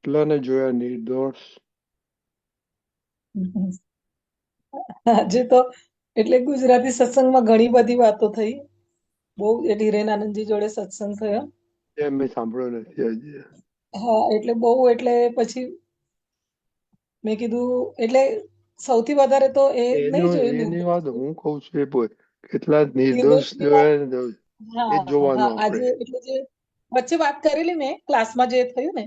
કેટલાને જોયા નિર્દોષ? આજે તો એટલે ગુજરાતી સત્સંગમાં ઘણી બધી વાતો થઈ. બહુ એટલે હિરેનાનંદજી જોડે સત્સંગ થયો. એ મેં સાંભળ્યો નથી હજી. હા એટલે બહુ એટલે પછી મેં કીધું એટલે સૌથી વધારે તો એ નહીં એની જોયું એની વાત હું કઉ છું એ બોલ. કેટલા નિર્દોષ નિર્દોષની વાત. જોયા ને એ જ હા હા જોવાનું આજે આપણે. એટલે જે વચ્ચે વાત કરેલી મેં ક્લાસમાં જે થયું ને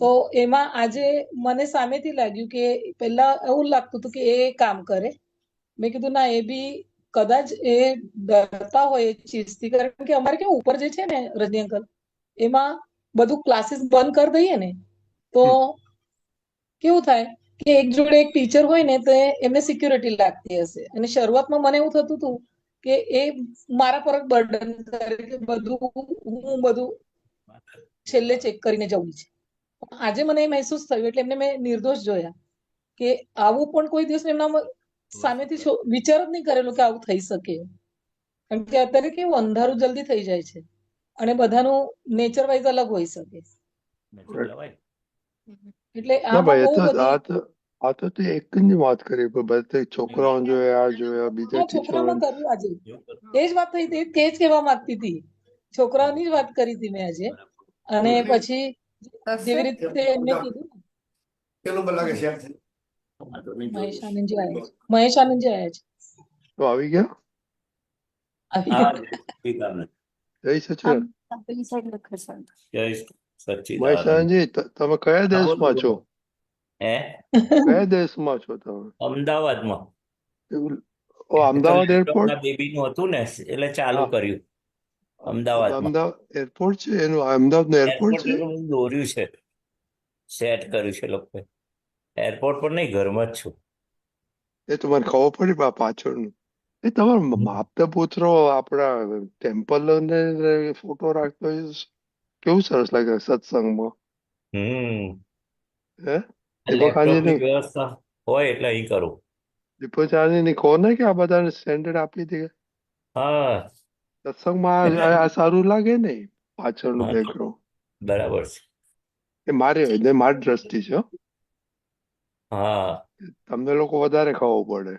તો એમાં આજે મને સામેથી લાગ્યું કે પેલા એવું લાગતું હતું કે એ કામ કરે. મેં કીધું ના એ બી કદાચ એ ડરતા હોય એ ચીજથી કારણ કે અમારે કેવું ઉપર જે છે ને રજની અંકલ એમાં બધું ક્લાસીસ બંધ કરી દઈએ ને તો હમ. કેવું થાય કે એક જોડે એક ટીચર હોય ને તો એમને સિક્યુરિટી લાગતી હશે અને શરૂઆતમાં મને એવું થતું હતું કે એ મારા પર બર્ડન કરે કે બધું હું બધું છેલ્લે ચેક કરીને જવું છે. આજે મને એ મહેસૂસ થયું એટલે એમને મેં નિર્દોષ જોયા કે આવું પણ કોઈ દિવસ એમના સામેથી વિચાર જ નહીં કરેલો કે આવું થઈ શકે. કારણ કે અત્યારે કેવું અંધારું જલ્દી થઈ જાય છે અને બધાનું નેચર વાઇઝ અલગ હોઈ શકે એટલે ના આમાં ભાઈ બહુ બધી આ તો તે એક જ ની વાત કરી પણ બધા છોકરાઓ જોયા આ જોયા બીજા હા ટીચરો. છોકરામાં કર્યું આજે એ જ વાત થઈ હતી તે જ કહેવા માંગતી હતી છોકરાઓની જ વાત કરી હતી મેં આજે અને પછી જેવી રીતે એમને કીધું મહેશ આનંદજી આવ્યા છે મહેશ આનંદજી આવ્યા છે તો આવી ગયા. આવી ગયા. જય આમ સચિદાનંદ. પેલી સાઈડ લખે છે. જય સચ્ચિદાનંદ. મહેશાનજી તમે કયા હા બોલો દેશમાં છો? બોલો. હે કયા દેશમાં છો તમે? અમદાવાદમાં. એ તો અમદાવાદ એરપોર્ટ. લેપટોપના બેબીનું હતું ને એટલે ચાલુ હા. કર્યું અમદાવાદમાં. અમદાવાદ એરપોર્ટ છે એનું અમદાવાદ નું એરપોર્ટ એરપોર્ટ છે. પેલું બધું દોર્યું છે, સેટ કર્યું છે લોકોએ. એરપોર્ટ પર નહીં, ઘરમાં જ છું. એ તો મને ખબર પડી પાછળનું. એ તમારો માપતા પુત્રો આપણા ટેમ્પલ ને ફોટો રાખતો હોય કેવું સરસ લાગે સત્સંગમાં. હમ હે દીપક લેપટોપની આંજની વ્યવસ્થા હોય એટલે અહીં કરું. દીપક આંજની કહો ને કે આ બધાને સ્ટેન્ડર્ડ આપી દે. હા સત્સંગમાં આ સારું લાગે ને પાછળનું હા બેકગ્રાઉન્ડ. બરાબર છે. એ મારી દ્રષ્ટિ છે હો. હા તમને લોકો વધારે ખબર પડે.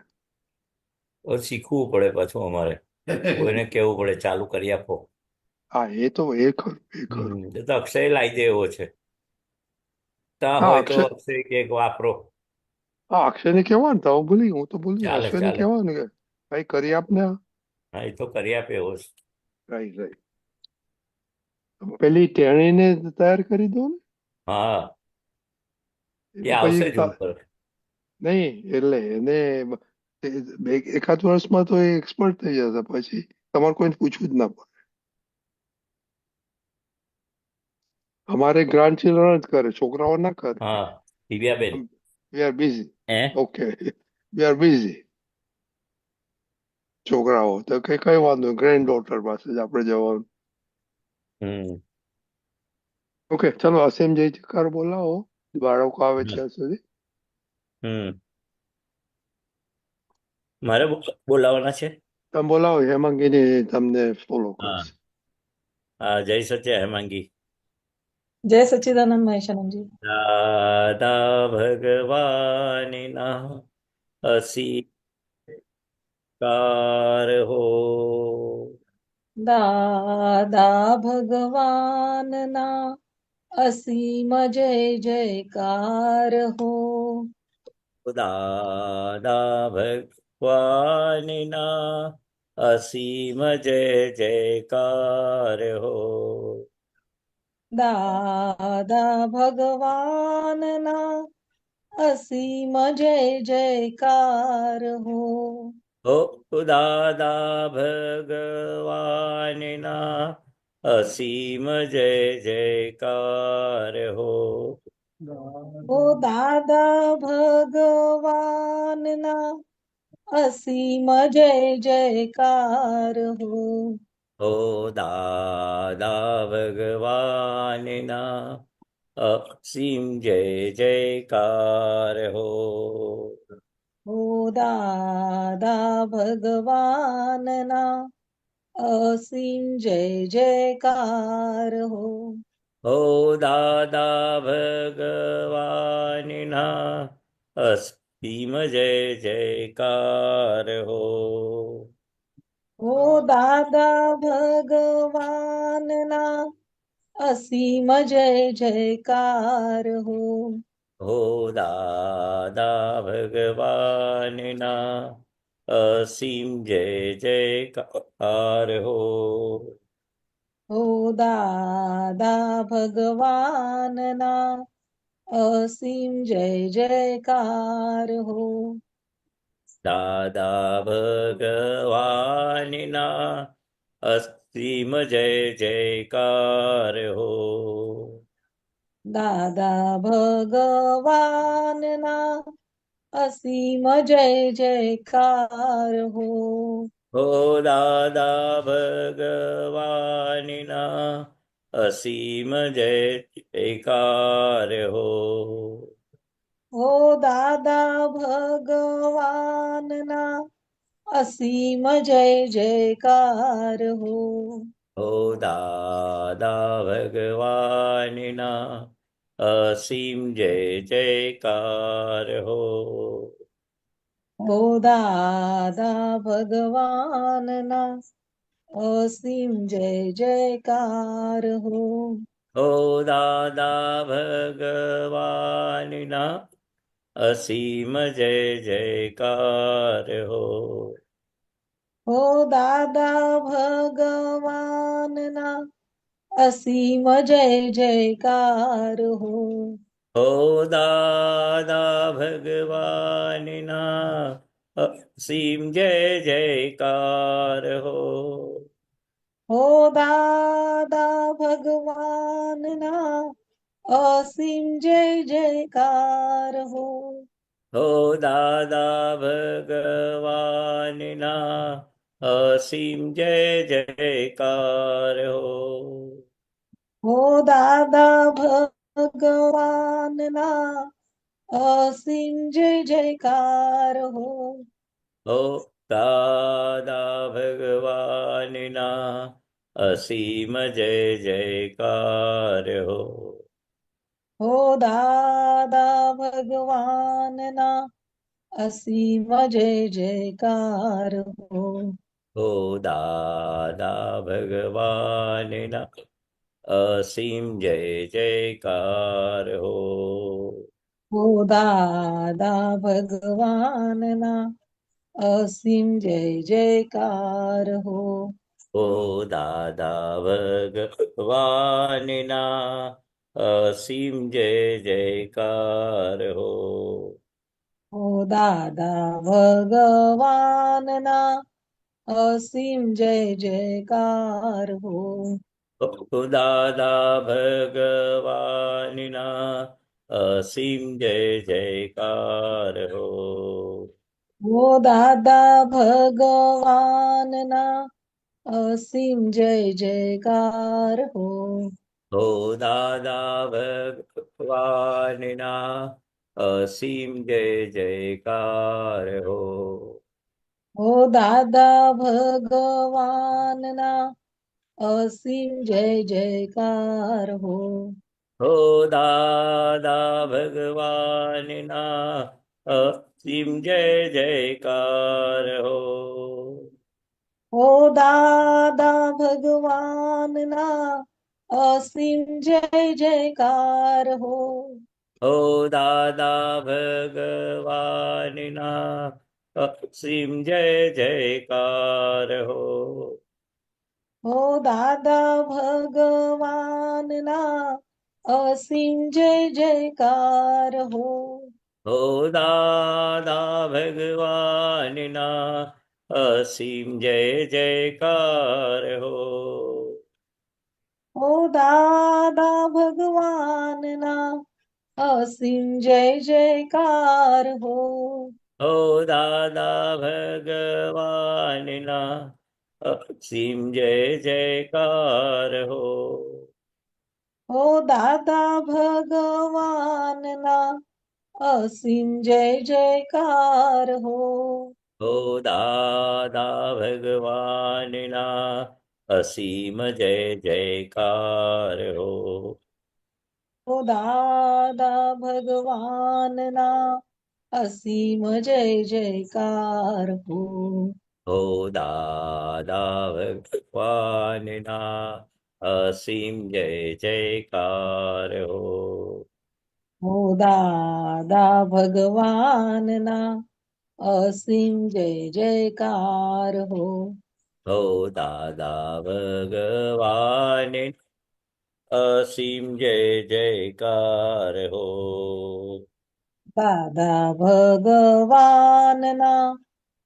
શીખવું પડે પાછું અમારે. કોઈને કેવું પડે ચાલુ કરી આપો. હા એ ખરું એ ખરું. એ તો અક્ષય લાવી દે એવો છે. તા હા હોય તો અક્ષય કે વાપરો. હા અક્ષયને કહેવાનું તો હું તો ભૂલી ચાલે અક્ષયને ચાલે. કહેવાનું કે ભાઈ કરી આપને. હા એ તો કરી આપે એવો છે. Right right. પેલી ટેણીને તૈયાર કરી દો ને. હા એ એ તો પછી આવશે જ ઉપર. નહીં એટલે એને એકાદ વર્ષમાં તો એ એક્સપર્ટ થઈ જશે પછી તમારે કોઈને પૂછવું જ ના પડે. અમારે ગ્રાન્ડ ચિલ્ડ્રન જ કરે છોકરાઓ ના કરે. હા Divyaben. We are busy. Hey okay we are busy. છોકરાઓ તો કઈ વાંધો ગ્રેન્ડ ડોટર પાસે જ આપણે જવાનું. હમ ઓકે ચલો અસીમ જય જયકાર બોલાવો બાળકો આવે ત્યાં સુધી. હમ મારે બોલાવાના છે. તમે બોલાવો હેમાંગીની તમને ફોલો હા કરશે. હા જય સત્ય હેમાંગી. જય સચ્ચિદાનંદ મહેશાનંદજી. દાદા ભગવાનના અસીકાર હો. દાદા ભગવાનના અસીમ જય જયકાર હો. દાદા ભગવાનના અસીમ જય જયકાર હો. દાદા ભગવાનના અસીમ જય જયકાર હો. હો દાદા ભગવાનના અસીમ જય જયકાર હો. ઓ દાદા ભગવાનના અસીમ જય જયકાર હો. હો દાદા ભગવાનના અસીમ જય જયકાર હો. ઓ દાદા ભગવાનના અસીમ જય જયકાર હો. હો દાદા ભગવાનના અસીમ જય જયકાર હો. ઓ દાદા ભગવાનના અસીમ જય જયકાર હો. હો દાદા ભગવાનના અસીમ જય જયકાર હો. ઓ દાદા ભગવાનના અસીમ જય જયકાર હો. દાદા ભગવાનના અસીમ જય જયકાર હો. દાદા ભગવાનના અસીમ જય જયકાર હો. હો દાદા ભગવાનના અસીમ જય જયકાર હો. ઓ દાદા ભગવાનના અસીમ જય જયકાર હો. હો દાદા ભગવાનના અસીમ જય જયકાર હો. ઓ દાદા ભગવાનના અસીમ જય જયકાર હો. હો દાદા ભગવાનના અસીમ જય જયકાર હો. ઓ દાદા ભગવાનના અસીમ જય જયકાર હો. હો દાદા ભગવાનના અસીમ જય જયકાર હો. ઓ દાદા ભગવાનના અસીમ જય જયકાર હો. હો દાદા ભગવાનના અસીમ જય જયકાર હો. ઓ દાદા ભગવાનના અસીમ જય જયકાર હો. હો દાદા ભગવાનના અસીમ જય જયકાર હો. ઓ દાદા ભગવાનના અસીમ જય જયકાર હો. હો દાદા ભગવાનના અસીમ જય જયકાર હો. ઓ દાદા ભગવાનના અસીમ જય જયકાર હો. હો દાદા ભગવાનના અસીમ જય જયકાર હો. ઓ દાદા ભગવાનના અસીમ જય જયકાર હો. હો દાદા ભગવાનના અસીમ જય જયકાર હો. ઓ દાદા ભગવાનના અસીમ જય જયકાર હો. હો દાદા ભગવાનના અસીમ જય જયકાર હો. ઓ દાદા ભગવાનના અસીમ જય જયકાર હો. હો દાદા ભગવાનના અસીમ જય જયકાર હો. ઓ દાદા ભગવાનના અસીમ જય જયકાર હો. હો દાદા ભગવાનના અસીમ જય જયકાર હો. ઓ દાદા ભગવાનના અસીમ જય જયકાર હો. હો દાદા ભગવાનના અસીમ જય જયકાર હો. ઓ દાદા ભગવાનના અસીમ જય જયકાર હો. હો દાદા ભગવાનના અસીમ જય જયકાર હો. ઓ દાદા ભગવાનના અસીમ જય જયકાર હો. હો દાદા ભગવાનના અસીમ જય જયકાર હો. ઓ દાદા ભગવાનના અસીમ જય જયકાર હો. હો દાદા ભગવાનના અસીમ જય જયકાર હો. ઓ દાદા ભગવાનના અસીમ જય જયકાર હો. હો દાદા ભગવાન અસીમ જય જયકાર હો. દાદા ભગવાનના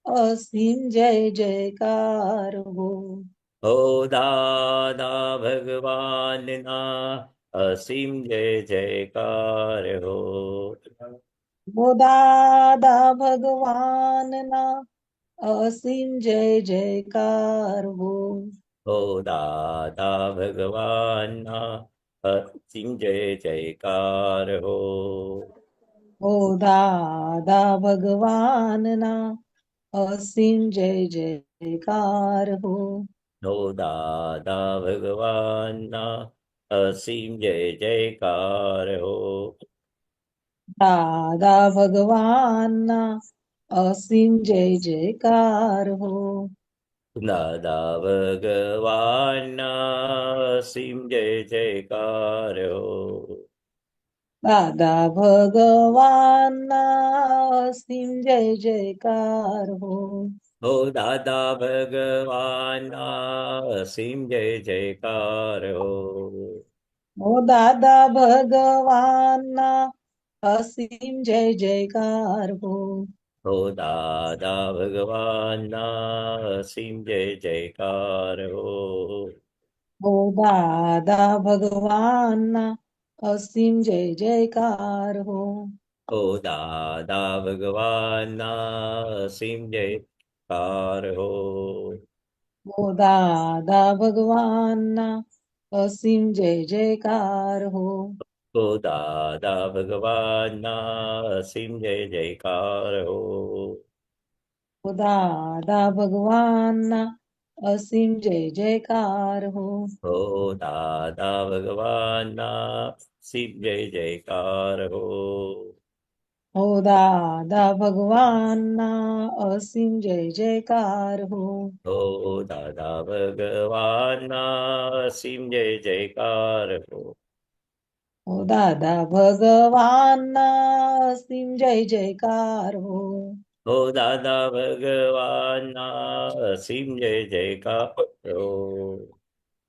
અસીમ જય જયકાર હો. હો દાદા ભગવાનના અસીમ જય જયકાર હો. ઓ દાદા ભગવાનના અસીમ જય જયકાર હો. હો દાદા ભગવાનના અસીમ જય જયકાર હો. ઓ દાદા ભગવાનના અસીમ જય જયકાર હો. હો દાદા ભગવાનના અસીમ જય જયકાર હો. દાદા ભગવાનના અસીમ જય જયકાર હો. દાદા ભગવાનના અસીમ જય જયકાર હો. દાદા ભગવાનના અસીમ જય જયકાર હો. હો દાદા ભગવાનના અસીમ જય જયકાર હો. ઓ દાદા ભગવાનના અસીમ જય જયકાર હો. હો દાદા ભગવાનના અસીમ જય જયકાર હો. ઓ દાદા ભગવાનના અસીમ જય જયકાર હો. હો દાદા ભગવાનના અસીમ જયકાર હો. ઓ દાદા ભગવાનના અસીમ જય જયકાર હો. હો દાદા ભગવાનના અસીમ જય જયકાર હો. ઓ દાદા ભગવાનના અસીમ જય જયકાર હો. હો દાદા ભગવાનના અસીમ જય જયકાર હો. ઓ દાદા ભગવાનના અસીમ જય જયકાર હો. હો દાદા ભગવાનના અસીમ જય જયકાર હો. ઓ દાદા ભગવાનના અસીમ જય જયકાર હો. હો દાદા ભગવાનના અસીમ જય જયકાર હો. ઓ દાદા ભગવાનના અસીમ જય જયકાર હો. હો દાદા ભગવાનના અસીમ જય જયકાર હો.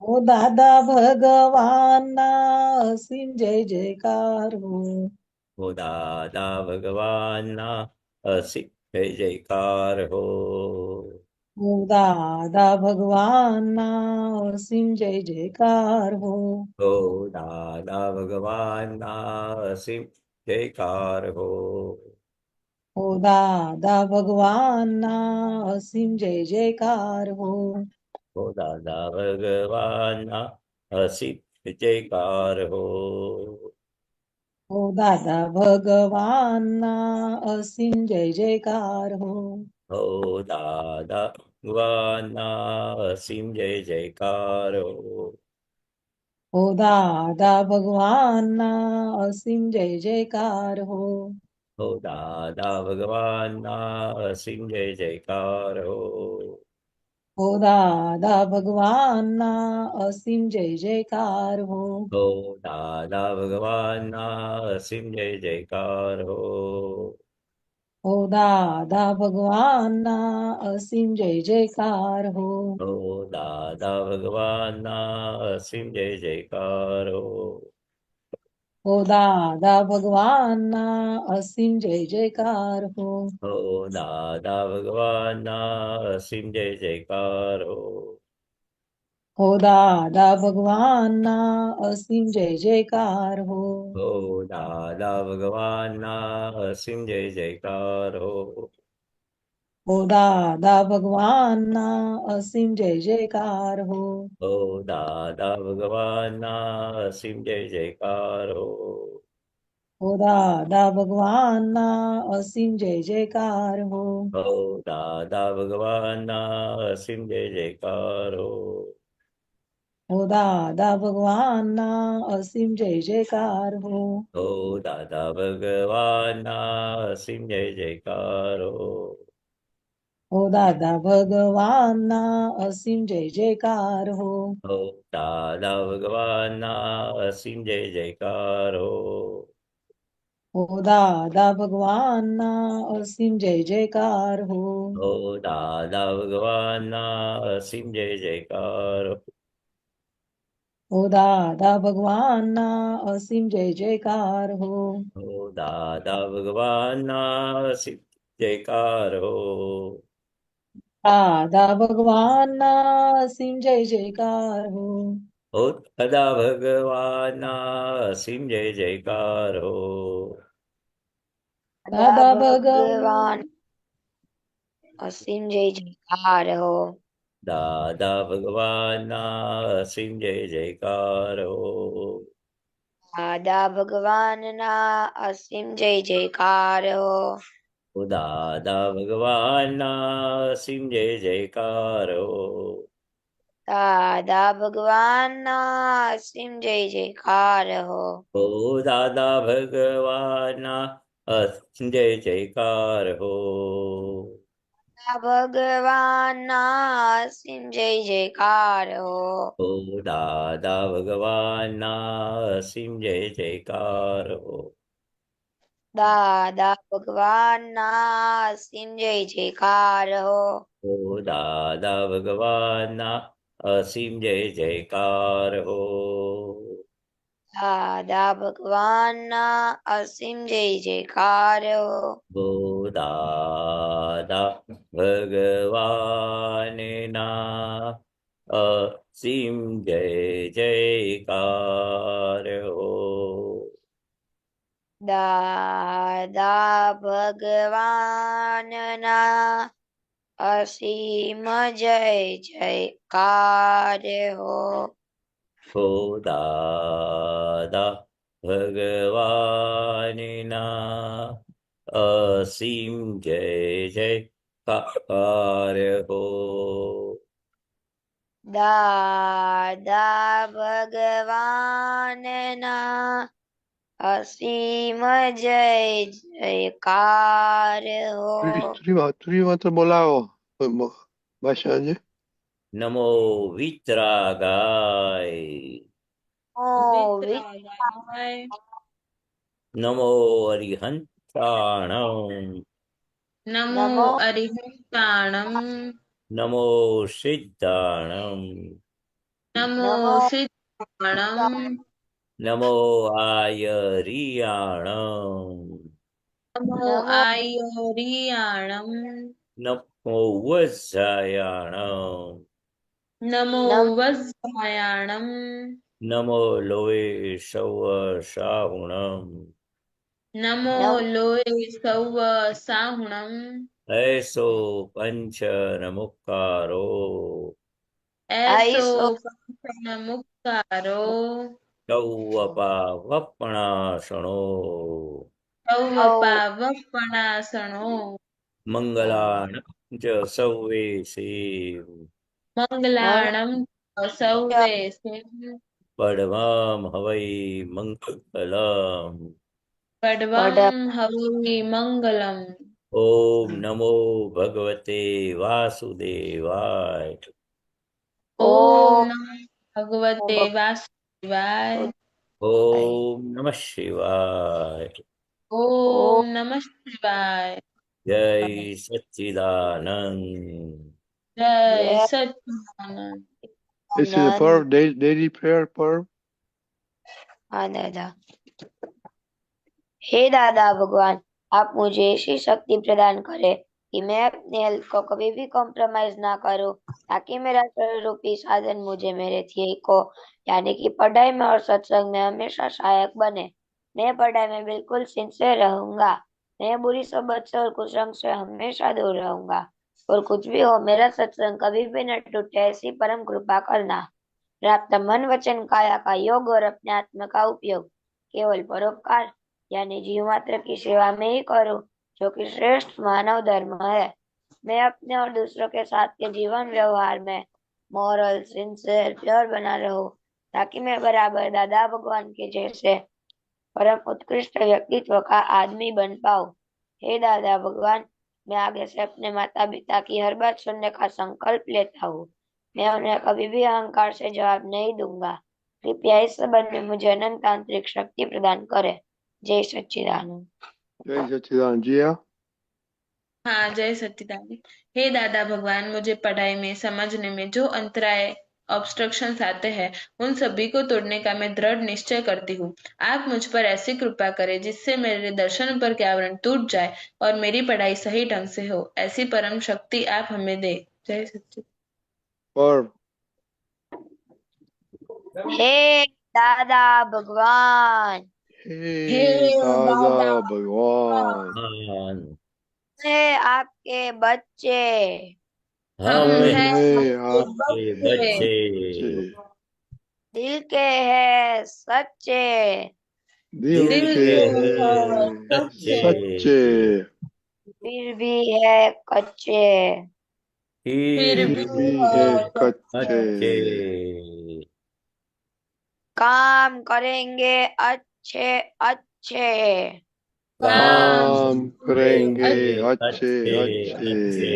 ઓ દાદા ભગવાનના અસીમ જય જયકાર હો. હો દાદા ભગવાનના અસીમ જયકાર હો. ઓ દાદા ભગવાનના અસીમ જય જયકાર હો. હો દાદા ભગવાનના અસીમ જયકાર હો. ઓ દાદા ભગવાનના અસીમ જય જયકાર હો. હો દાદા ભગવાનના અસીમ જય જયકાર હો. ઓ દાદા ભગવાનના અસીમ જય જયકાર હો. હો દાદા ભગવાનના અસીમ જય જયકાર હો. ઓ દાદા ભગવાનના અસીમ જય જયકાર હો. હો દાદા ભગવાનના અસીમ જય જયકાર હો. ઓ દાદા ભગવાનના અસીમ જય જયકાર હો. હો દાદા ભગવાનના અસીમ જય જયકાર હો. ઓ દાદા ભગવાનના અસીમ જય જયકાર હો. હો દાદા ભગવાનના અસીમ જય જયકાર હો. ઓ દાદા ભગવાનના અસીમ જય જયકાર હો. હો દાદા ભગવાનના અસીમ જય જયકાર હો. ઓ દાદા ભગવાનના અસીમ જય જયકાર હો. હો દાદા ભગવાનના અસીમ જય જયકાર હો. ઓ દાદા ભગવાનના અસીમ જય જયકાર હો. હો દાદા ભગવાનના અસીમ જય જયકાર હો. હો દાદા ભગવાનના અસીમ જય જયકાર હો. હો દાદા ભગવાનના અસીમ જય જયકાર હો. હો દાદા ભગવાનના અસીમ જય જયકાર હો. હો દાદા ભગવાનના અસીમ જય જયકાર હો. હો દાદા ભગવાનના અસીમ જય જયકાર હો. હો દાદા ભગવાનના અસીમ જય જયકાર હો. હો દાદા ભગવાનના અસીમ જય જયકાર હો. હો દાદા ભગવાનના અસીમ જયકાર હો. દાદા ભગવાનના અસીમ જય જયકાર હો. હો દાદા ભગવાનના અસીમ જય જયકાર હો. દાદા ભગવાન ભગવાન અસીમ જય જયકાર હો. દાદા ભગવાનના અસીમ જય જયકાર હો. દાદા ભગવાનના અસીમ જય જયકાર હો. હો દાદા ભગવાનના અસીમ જય જયકાર હો. દાદા ભગવાનના અસીમ જય જયકાર હો. હો દાદા ભગવાનના અસીમ જય જયકાર હો. ભગવાનના અસીમ જય જયકાર હો. હો દાદા ભગવાનના અસીમ જય જયકાર હો. દાદા ભગવાનના અસીમ જય જયકાર હો. હો દાદા ભગવાનના અસીમ જય જયકાર હો. દાદા ભગવાનના અસીમ જય જયકાર હો. હો દાદા ભગવાનના અસીમ જય જયકાર હો. દાદા ભગવાનના અસીમ જય જયકાર હો. હો દાદા ભગવાનના અસીમ જય જયકાર હો. દાદા ભગવાનના અસીમ જય જયકાર હો. સ્ત્રીમાં તો બોલાવો ભાષાજી. નમો વિતરાગાય. વિતરાગાય. નમો અરિહંતાણમ. નમો અરિહંતાણમ. નમો સિદ્ધાણમ. નમો સિદ્ધાણમ. નમો આયરિયાણમ. નમો આયરિયાણમ. નમો વજ્જાયાણમ. નમો વજ્જાયાણમ. નમો લોય સૌ સાહુણમ. નમો લોય સૌ સાહુણમ. એસો પંચ નમુકારો. એસો પંચન મુક્તારો. ચૌવપા વપણાસણો. સૌવપાવપણાસણો. મંગલાણ ચ સૌવે સેવ. મંગલાણમ સૌવે પડવામ હવૈ મંગલમ. પડવમ હવિ મંગલમ. ઓમ નમો ભગવતે વાસુદેવાય. ઓમ નમઃ ભગવતે વાસુદેવાય. ઓમ નમઃ શિવાય. ઓમ નમઃ શિવાય. જય સચ્ચિદાનંદ. જય સચ્ચિદાનંદ. This is a Parv, daily prayer Parv. हाँ दादा। हे दादा भगवान, आप मुझे ऐसी शक्ति प्रदान करें कि मैं अपनी हेल्थ को कभी भी कॉम्प्रोमाइज ना करूं, ताकि मेरा शरीर रूपी साधन मुझे मेरे ध्येय को यानी कि पढ़ाई में और सत्संग में हमेशा सहायक बने। मैं पढ़ाई में बिल्कुल सिंसियर रहूंगा। मैं बुरी सोबत से और कुसंग से हमेशा दूर रहूंगा, और कुछ भी हो मेरा सत्संग कभी भी न टूटे, ऐसी परम कृपा करना। प्राप्त मन वचन काया का योग और अपने आत्मा का उपयोग केवल परोपकार यानी जीव मात्र की सेवा में ही करूं, जो कि श्रेष्ठ मानव धर्म है। मैं अपने और दूसरों के साथ के जीवन व्यवहार में मॉरल सिंसियर प्योर बना रहूं ताकि मैं बराबर दादा भगवान के जैसे परम उत्कृष्ट व्यक्तित्व का आदमी बन पाऊं। हे दादा भगवान, मैं आगे से अपने माता पिता की हर बात सुनने का संकल्प लेता हूँ। मैं उन्हें कभी भी अहंकार से जवाब नहीं दूंगा। कृपया इस संबंध में मुझे अनंत आंतरिक शक्ति प्रदान करें। जय सच्चिदानंद। જય સચ્ચિદાનંદ જીયા. हाँ, जय सच्चिदानंद। हे दादा भगवान, मुझे पढ़ाई में समझने में जो अंतराय ऑब्स्ट्रक्शंस आते हैं उन सभी को तोड़ने का मैं दृढ़ निश्चय करती हूँ। आप मुझ पर ऐसी कृपा करें जिससे मेरे दर्शन पर के आवरण टूट जाए और मेरी पढ़ाई सही ढंग से हो। ऐसी परम शक्ति आप हमें दे। जय सच्चिदानंद। પર हे दादा भगवान, હે હે દાદા દાદા ભગવાન, मैं आपके बच्चे हम हम हैं અમે आपके ये बच्चे, बच्चे दिल के हैं सच्चे, દિલ दिल કે के હે हैं सच्चे, સચ્ચે, फिर भी है कच्चे। फिर फिर भी भी है है कच्चे. अच्छे। काम करेंगे अच्छे अच्छे। काम काम करेंगे अच्छे अच्छे अच्छे. अच्छे।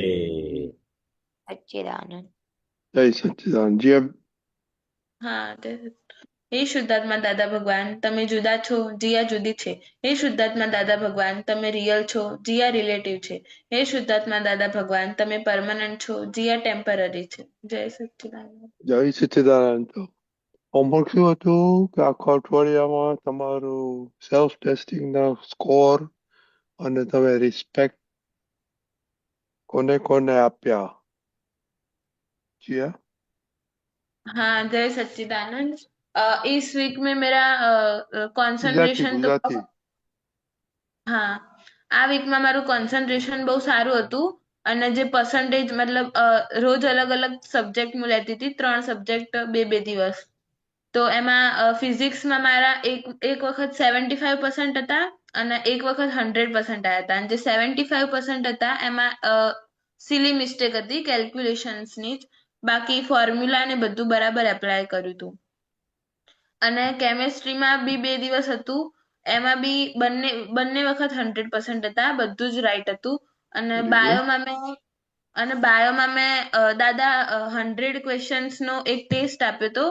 सच्चिदानंद। જય સચ્ચિદાનંદ જી. હા હે શુદ્ધાત્મા દાદા ભગવાન, તમે જુદા છો, જીયા જુદી છે. હે શુદ્ધાત્મા દાદા ભગવાન, તમે રિયલ છો, જીયા રિલેટિવ છે. હે શુદ્ધાત્મા દાદા ભગવાન, તમે પરમનન્ટ છો, જીયા ટેમ્પરરી છે. જય સચ્ચિદાનંદ. જય સચ્ચિદાનંદ. તો હોમવર્ક શું હતું કે આખા અઠવાડિયામાં તમારું સેલ્ફ ટેસ્ટિંગ ના સ્કોર અને તમે રિસ્પેક્ટ કોને કોને આપ્યા? જીયા? हाँ, जय सच्चिदानंद। इस वीक में मेरा ગુજરાતી કોન્સન્ટ્રેશન તો ગુજરાતી. હા, આ વીકમાં મારું કોન્સન્ટ્રેશન બહુ સારું હતું અને જે પર્સન્ટેજ મતલબ રોજ અલગ અલગ સબ્જેક્ટ હું લેતી હતી, 3 સબ્જેક્ટ બે દિવસ. તો એમાં ફિઝિક્સમાં મારા એક વખત 75% હતા અને એક વખત 100% આવ્યા હતા. અને જે 75% હતા એમાં સિલી મિસ્ટેક હતી કેલ્ક્યુલેશન્સની જ. બાકી ફોર્મ્યુલા ને બધું બરાબર એપ્લાય કર્યું હતું. અને કેમેસ્ટ્રીમાં બી 2 દિવસ હતું, એમાં બી બંને વખત 100% હતા, બધું જ રાઈટ હતું. અને Very good. બાયોમાં મેં દાદા 100 ક્વેશ્ચન્સ નો એક ટેસ્ટ આપ્યો હતો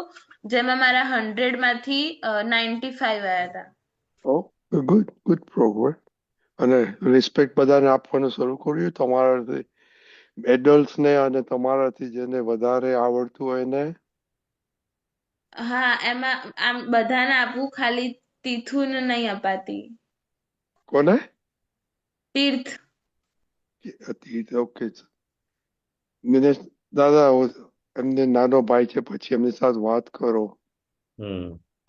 જેમાં મારા 100 માંથી 95 આવ્યા હતા. Oh, good progress. અને રિસ્પેક્ટ બધાને આપવાનું શરૂ કર્યું તમારાથી એડલ્ટ્સ ને અને તમારાથી જેને વધારે આવડતું હોય એને? હા, એમાં આમ બધાને આપવું, ખાલી તીથુને નહીં અપાતી. કોને? તીર્થ. ઓકે. દિનેશ દાદા, એમને નાનો ભાઈ છે, પછી એમની સાથે વાત કરો.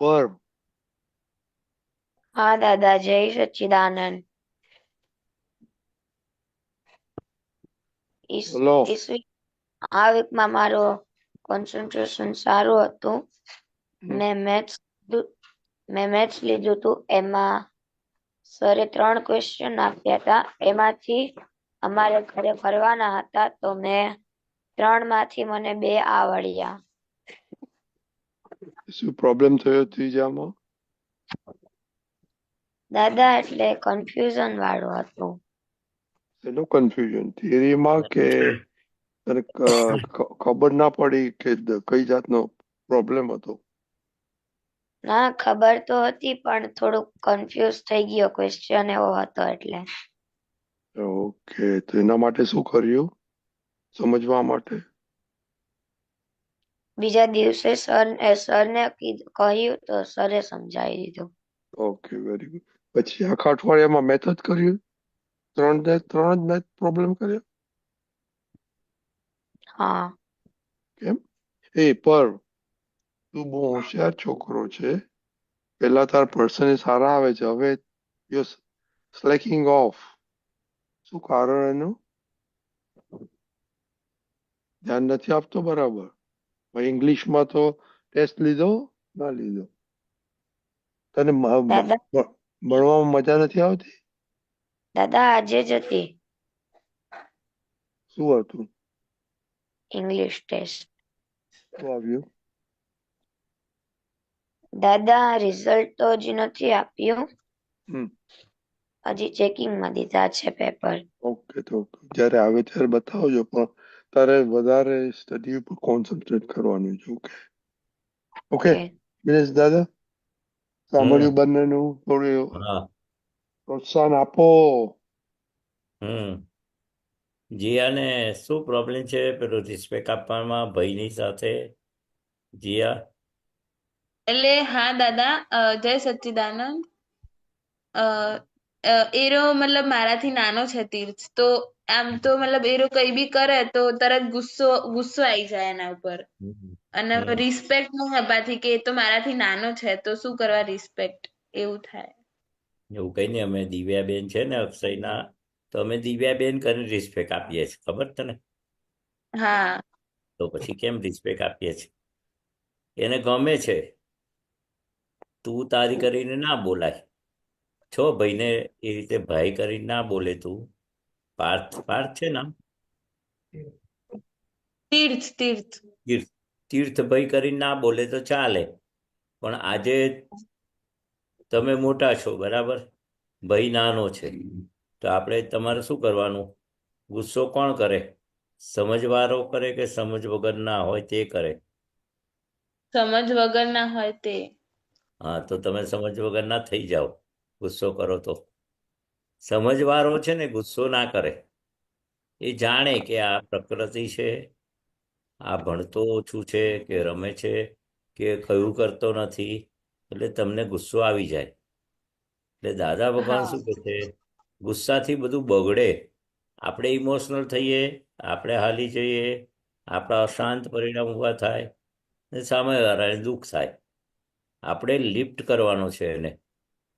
પર हाँ दादा, जय सच्चिदानंद। બોલો. इस वीक આ વીકમાં મારો કોન્સન્ટ્રેશન સારું હતું. મેં મેથ્સ લીધું હતું. એમાં સરે 3 ક્વેશ્ચન આપ્યા હતા. એમાંથી અમારે ઘરે ફરવાના હતા તો મેં 3 માંથી મને 2 આવડ્યા. શું પ્રોબ્લેમ થયો ત્રીજામાં? દાદા એટલે કન્ફ્યુઝન વાળું હતું. એનું કન્ફ્યુઝન થિયરીમાં કે તને ખબર ના પડી કે કઈ જાતનો પ્રોબ્લેમ હતો? ના, ખબર તો હતી પણ થોડુંક કન્ફ્યુઝ થઈ ગયો, ક્વેશ્ચન એવો હતો એટલે. ઓકે, તો એના માટે શું કર્યું સમજવા માટે? બીજા દિવસે સરને કહ્યું તો સરે સમજાવી દીધું. Okay, very good. પછી આખા અઠવાડિયામાં મેથ જ કર્યું? ત્રણ જ મેથ પ્રોબ્લેમ કર્યા? હા. કેમ? પર તું બહુ હોશિયાર છોકરો છે. પેલા તાર પર્સન્ટેજ સારા આવે છે, હવે યુ સ્લેકિંગ ઓફ. શું કારણ એનું? ધ્યાન નથી આપતો બરાબર? ઇંગ્લિશમાં તો ટેસ્ટ લીધો ના લીધો? તને દાદા ભણવામાં મજા નથી આવતી? દાદા આજે જ હતી શું હતું? English test. શું આવ્યું? દાદા રિઝલ્ટ તો હજી નથી આપ્યું, હમ હજી ચેકિંગમાં દીધા છે પેપર. ઓકે, તો જ્યારે આવે ત્યારે બતાવજો, પણ તારે વધારે સ્ટડી ઉપર કોન્સન્ટ્રેટ કરવાનું છે. Okay okay okay. દિનેશ દાદા, સાંભળ્યું બંનેનું? થોડું હા. પ્રોત્સાહન આપો. જીયાને શું પ્રોબ્લેમ છે પેલો રિસ્પેક્ટ આપવામાં ભાઈની સાથે? જીયા એટલે હા દાદા, જય સચ્ચિદાનંદ. અ અ, એરો મતલબ મારાથી નાનો છે તીર્થ, તો આમ તો મતલબ એરો કઈ બી કરે તો તરત ગુસ્સો ગુસ્સો આવી જાય એના ઉપર, અને હમ. રિસ્પેક્ટ નહીં અપાતી કે એ તો મારાથી નાનો છે તો શું કરવા રિસ્પેક્ટ, એવું થાય. એવું કઈ નહીં, અમે દિવ્યાબેન છે ને અક્ષયના, તો અમે દિવ્યાબેન કરીને રિસ્પેક્ટ આપીએ છીએ, ખબર તને? હા. તો પછી કેમ રિસ્પેક્ટ આપીએ છીએ? એને ગમે છે. તું તારી કરીને ના બોલાય. છો ભાઈને એ રીતે ભાઈ કરીને ના બોલે તું. પાર્થ, પાર્થ છે નામ? તીર્થ તીર્થ. તીર્થ, તીર્થભાઈ કરીને ના બોલે તો ચાલે, પણ આજે તમે મોટા છો, બરાબર? ભાઈ નાનો છે, તો આપણે તમારે શું કરવાનું? ગુસ્સો કોણ કરે? સમજવાળો કરે કે સમજ વગર ના હોય તે કરે? સમજ વગર ના હોય તે. હા, તો તમે સમજ વગર ના થઈ જાઓ ગુસ્સો કરો તો. સમજવાળો છે ને ગુસ્સો ના કરે. એ જાણે કે આ પ્રકૃતિ છે, આ ભણતો ઓછું છે કે રમે છે કે કયું કરતો નથી, એટલે તમને ગુસ્સો આવી જાય. એટલે દાદા ભગવાન હા. શું કહે છે? ગુસ્સાથી બધું બગડે. આપણે ઇમોશનલ થઈએ, આપણે હાલી જઈએ, આપણા અશાંત પરિણામ ઊભા થાય ને સામેવાળાને દુઃખ થાય. આપણે લિફ્ટ કરવાનો છે એને.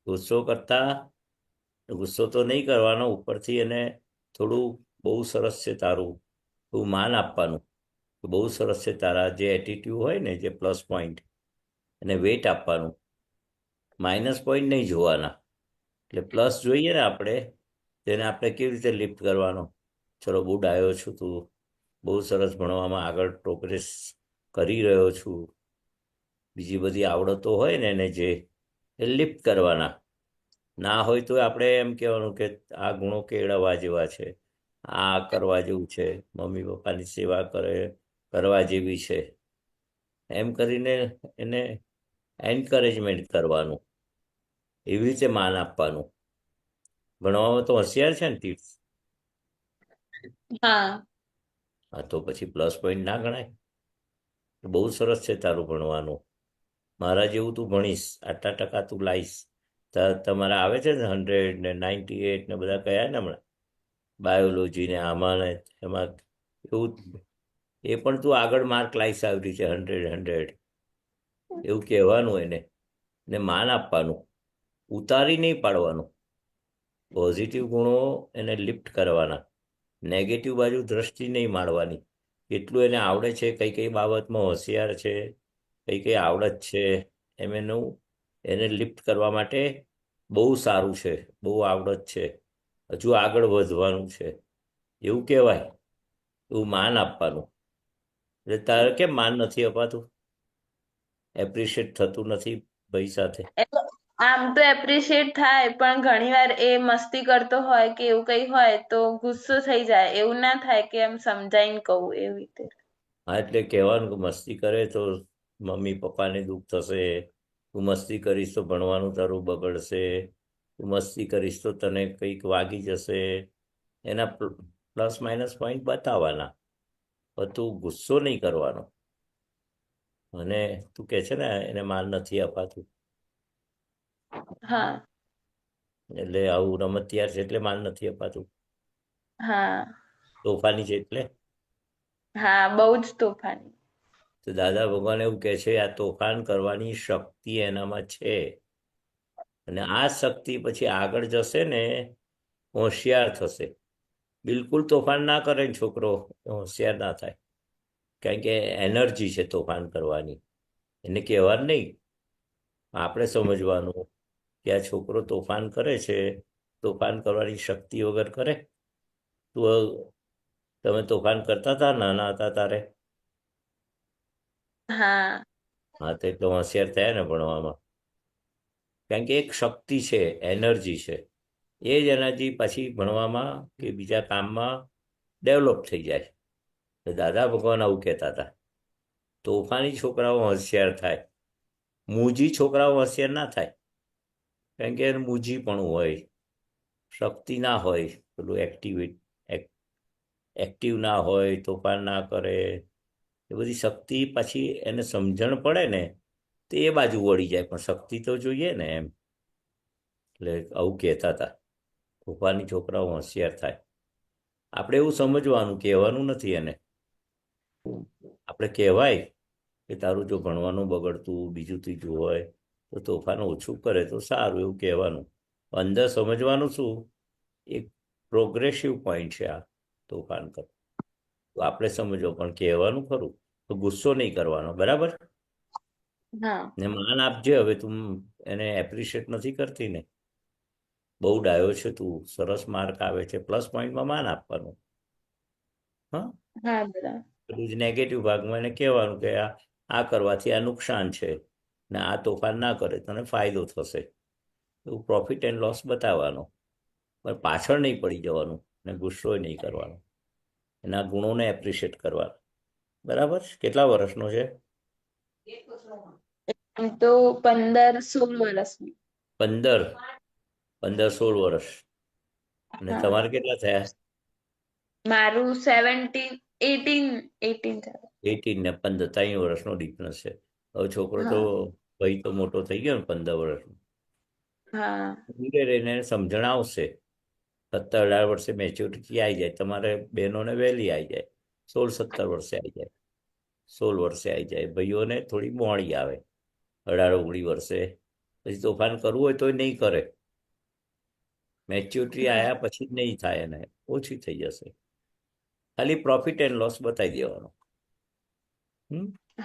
ગુસ્સો કરતા, ગુસ્સો તો નહીં કરવાનો, ઉપરથી એને થોડું બહુ સરસ છે તારું, થોડું માન આપવાનું. બહુ સરસ છે તારા જે એટીટ્યુડ હોય ને, જે પ્લસ પોઈન્ટ, એને વેટ આપવાનું. માઇનસ પોઈન્ટ નહીં જોવાના. એટલે પ્લસ જોઈએ ને આપણે, તેને આપણે કેવી રીતે લિફ્ટ કરવાનો? ચલો, બહુ ડાયો છું તું, બહુ સરસ ભણવામાં આગળ પ્રોગ્રેસ કરી રહ્યો છું, બીજી બધી આવડતો હોય ને એને જે, એ લિફ્ટ કરવાના. ના હોય તો આપણે એમ કહેવાનું કે આ ગુણો કેળવવા જેવા છે, આ કરવા જેવું છે, મમ્મી પપ્પાની સેવા કરવા જેવી છે, એમ કરીને એને એન્કરેજમેન્ટ કરવાનું. એવી રીતે માન આપવાનું. ભણવામાં તો હોશિયાર છે ને તીર્થ? હા. હા, તો પછી પ્લસ પોઈન્ટ ના ગણાય? બહુ સરસ છે તારું ભણવાનું, મારા જેવું તું ભણીશ, આટલા ટકા તું લાવીશ. તમારા આવે છે ને 100 ને 98 ને બધા કયા ને હમણાં, બાયોલોજી ને આમાં ને એમાં, એવું એ પણ તું આગળ માર્ક લાવીશ, આવી છે 100 એવું કહેવાનું એને, ને માન આપવાનું. ઉતારી નહીં પાડવાનું. પોઝિટિવ ગુણો એને લિફ્ટ કરવાના, નેગેટિવ બાજુ દ્રષ્ટિ નહીં મારવાની. એટલું એને આવડે છે, કઈ કઈ બાબતમાં હોશિયાર છે, કઈ કઈ આવડત છે, એમ એનું એને લિફ્ટ કરવા માટે બહુ સારું છે, બહુ આવડત છે, હજુ આગળ વધવાનું છે, એવું કહેવાય. એવું માન આપવાનું. એટલે તારે કેમ માન નથી અપાતું? એપ્રિશિએટ થતું નથી ભાઈ સાથે? એટલે આમ તો એપ્રિશિએટ થાય, પણ ઘણીવાર એ મસ્તી કરતો હોય કે એવું કઈ હોય તો ગુસ્સો થઈ જાય. એવું ના થાય કે એમ સમજાઈને કહું એવી રીતે. હા, એટલે કહેવાનું કે મસ્તી કરે તો મમ્મી પપ્પાને દુઃખ થશે, તું મસ્તી કરીશ તો ભણવાનું તારું બગડશે, તું મસ્તી કરીશ તો તને કંઈક વાગી જશે. એના પ્લસ માઇનસ પોઈન્ટ બતાવવાના, પણ તું ગુસ્સો નહીં કરવાનો. અને તું કહે છે ને એને માન નથી અપાતું, હા. એટલે આવું રમતિયાર છે એટલે માન નથી અપાતું, હા. તોફાની છે એટલે. હા, બહુ જ તોફાની. તો દાદા ભગવાન એવું કહે છે, આ તોફાન કરવાની શક્તિ એનામાં છે, અને આ શક્તિ પછી આગળ જશે ને હોશિયાર થશે. બિલકુલ તોફાન ના કરે ને છોકરો, હોશિયાર ના થાય. કારણ કે એનર્જી છે તોફાન કરવાની, એને કહેવાનું નહીં, આપણે સમજવાનું કે આ છોકરો તોફાન કરે છે, તોફાન કરવાની શક્તિ વગર કરે. તું તમે તોફાન કરતા હતા નાના હતા તારે? હા હા તો એટલો હોશિયાર થયા ને ભણવામાં. કારણ કે એક શક્તિ છે, એનર્જી છે, એ જ એનર્જી પછી ભણવામાં કે બીજા કામમાં ડેવલપ થઈ જાય. તો દાદા ભગવાન આવું કહેતા હતા, તોફાની છોકરાઓ હોશિયાર થાય, મૂજી છોકરાઓ હોશિયાર ના થાય. કારણ કે એને મૂજી પણ હોય, શક્તિ ના હોય, પેલું એક્ટિવ ના હોય, તોફાન ના કરે. એ બધી શક્તિ પછી એને સમજણ પડે ને તો એ બાજુ વળી જાય, પણ શક્તિ તો જોઈએ ને એમ. એટલે આવું કહેતા હતા, તોફાની છોકરાઓ હોશિયાર થાય. આપણે એવું સમજવાનું, કહેવાનું નથી એને. આપણે કહેવાય કે તારું જો ભણવાનું બગડતું બીજું ત્રીજું હોય તો તોફાન ઓછું કરે તો સારું, એવું કહેવાનું. અંદર સમજવાનું શું, એક પ્રોગ્રેસિવ પોઈન્ટ છે આ તોફાન કર. તો આપણે સમજો, પણ કહેવાનું ખરું તો ગુસ્સો નહીં કરવાનો, બરાબર? હા ને માન આપજે. હવે તું એને એપ્રિશિએટ નથી કરતી ને, બહુ ડાયો છે તું, સરસ માર્ક આવે છે, પ્લસ પોઈન્ટમાં માન આપવાનું. હા, હા બરાબર. બધું જ નેગેટિવ ભાગમાં એને કહેવાનું કે આ કરવાથી આ નુકસાન છે ને આ તોફાન ના કરે તને ફાયદો થશે, એવું પ્રોફિટ એન્ડ લોસ બતાવવાનો. પણ પાછળ નહીં પડી જવાનું ને ગુસ્સો નહીં કરવાનો, એના ગુણોને એપ્રિશિએટ કરવાના. બરાબર? કેટલા વર્ષનો છે? એમ તો 15-16 વર્ષની. 15-16 વર્ષ. અને હા તમારે કેટલા થયા? મારું 18 થયું. 18 ને 15, 3 વર્ષનો ડિફરન્સ છે. હવે છોકરો તો હા ભાઈ તો મોટો થઈ ગયો ને 15 વર્ષનો. હા ધીરે રહીને સમજણ આવશે. 17-18 વર્ષે મેચ્યોરિટી આવી જાય. તમારે બહેનોને વહેલી આવી જાય, 16-17 વર્ષે આવી જાય, 16 વર્ષે આવી જાય. ભાઈઓને થોડી મોડી આવે, 18-19 વર્ષે. પછી તોફાન કરવું હોય તો નહીં કરે. મેચ્યોરિટી હા આવ્યા પછી નહીં થાય, એને ઓછી થઈ જશે. ખાલી પ્રોફિટ એન્ડ લોસ બતાવી દેવાનો.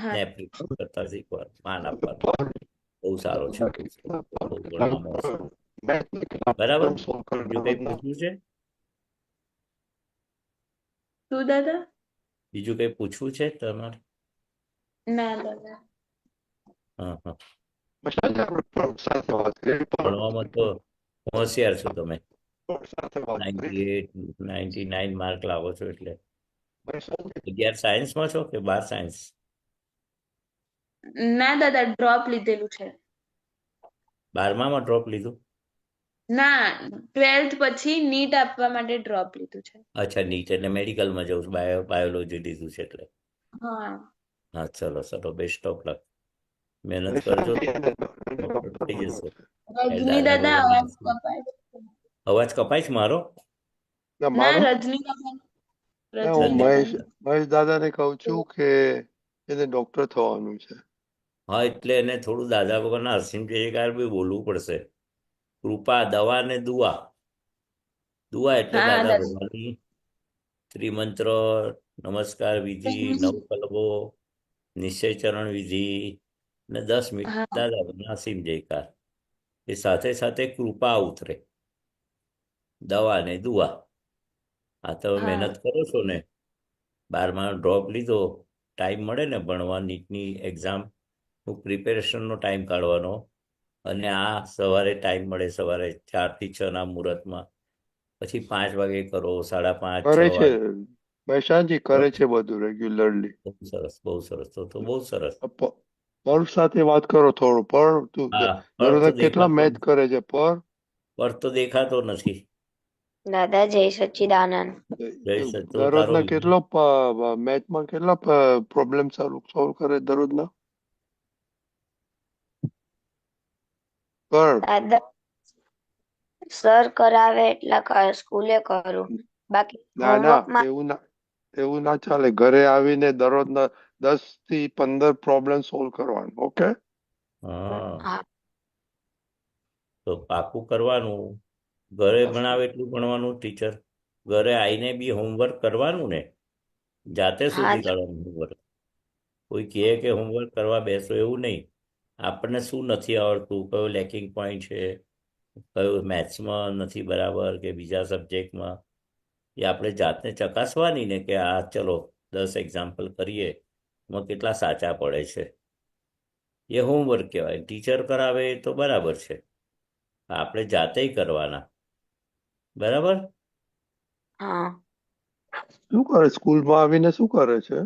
હા ને એપ્રિશિએટ કરતા શીખવાનું, માન આપવાનું. પર બહુ સારો છે, બહુ સારો, કેટલા બહુ ભણવામાં હશે. મેથના કેટલા બરાબર? પ્રોબ્લેમ સોલ્વ કરે બીજું કંઈ દરરોજના? પૂછવું છે? શું દાદા? બીજું કંઈ પૂછવું છે તમારે? ના દાદા. હા હા. આજે આપણે પર્વ સાથે વાત કરીએ. ભણવામાં તો હોશિયાર છો તમે. પર્વ સાથે વાત કરીએ. 98, 99 માર્ક લાવો છો એટલે. ભાઈ શું 11 સાયન્સમાં છો કે 12 સાયન્સ? ના દાદા, ડ્રોપ લીધેલું છે. 12માં ડ્રોપ લીધું? ના, 12th પછી નીટ આપવા માટે ડ્રોપ લીધું છે. અચ્છા, નીટ એટલે મેડિકલમાં જવું છું, બાયોલોજી લીધું છે એટલે. હા હા, ચલો ચલો, બેસ્ટ ઓફ લક. મહેનત કરજો, શાંતિ અને ડૉક્ટર થઈ જશો. રજની દાદા દાદા ભગવાનની અવાજ આશીર્વાદ. કપાય. અવાજ કપાય છે મારો? ના ના મારો રજની દાદા, ના હું રજની ધન્યવાદ. મહેશ દાદાને કહું છું કે એને ડોક્ટર થવાનું છે. હા, એટલે એને થોડું દાદા ભગવાનના અસીમ જયકાર બી બોલવું પડશે. કૃપા, દવા ને દુઆ. દુઆ એટલે હા દાદા દાદા. ભગવાનની ત્રિમંત્ર, નમસ્કાર વિધિ, નવકલ્પો, નિશ્ચયચરણ વિધિ ને 10 મિનિટ હા દાદા ભગવાનના અસીમ જયકાર. એ સાથે સાથે કૃપા ઉતરે, દવા ને દુઆ. આ તમે હા મહેનત કરો છો ને, 12માં ડ્રોપ લીધો, ટાઈમ મળે ને ભણવા, નીટની એક્ઝામ પ્રિપેરેશનનો ટાઈમ કાઢવાનો, અને આ સવારે ટાઈમ મળે, સવારે 4 થી 6 ના મુહૂર્તમાં, પછી 5 વાગે કરો, 5:30, કરે 6 છે વાગે. મહેશાનજી, કરે છે બધું રેગ્યુલરલી. બહુ સરસ, બહુ સરસ, તો બહુ સરસ. પર્વ સાથે વાત કરો થોડું. પર્વ તું હા, પર તો દરરોજ કેટલા દેખાતો, મેચ કરે છે પર્વ? પર તો દેખાતો નથી. દાદા જય સચ્ચિદાનંદ. જય સતો તારો દરરોજના કેટલો મેચમાં કેટલા પ્રોબ્લેમ સોલ્વ કરે દરરોજના પર્વ? દાદા સર કરાવે એટલા સ્કૂલે કરું, બાકી ના ના, હોમવર્કમાં એવું ના ચાલે. ઘરે આવીને દરરોજના 10 થી 15 પ્રોબ્લેમ સોલ્વ કરવાનું. ઓકે? હા, હા તો પાકું કરવાનું. ઘરે ભણાવે એટલું ભણવાનું ટીચર, ઘરે આવીને બી હોમવર્ક કરવાનું ને, જાતે હા શોધી કાઢવાનું હોમવર્ક. કોઈ કહે કે હોમવર્ક કરવા બેસો એવું નહીં. આપણને શું નથી આવડતું, કયો લેકિંગ પોઈન્ટ છે, કયું મેથ્સમાં નથી બરાબર કે બીજા સબ્જેક્ટમાં, એ આપણે જાતને ચકાસવાની ને કે આ ચલો 10 એક્ઝામ્પલ કરીએ માં કેટલા સાચા પડે છે એ હોમવર્ક કહેવાય. ટીચર કરાવે તો બરાબર છે, આપણે જાતે કરવાના. બરાબર. હા શું કરે સ્કૂલમાં આવીને શું કરે છે?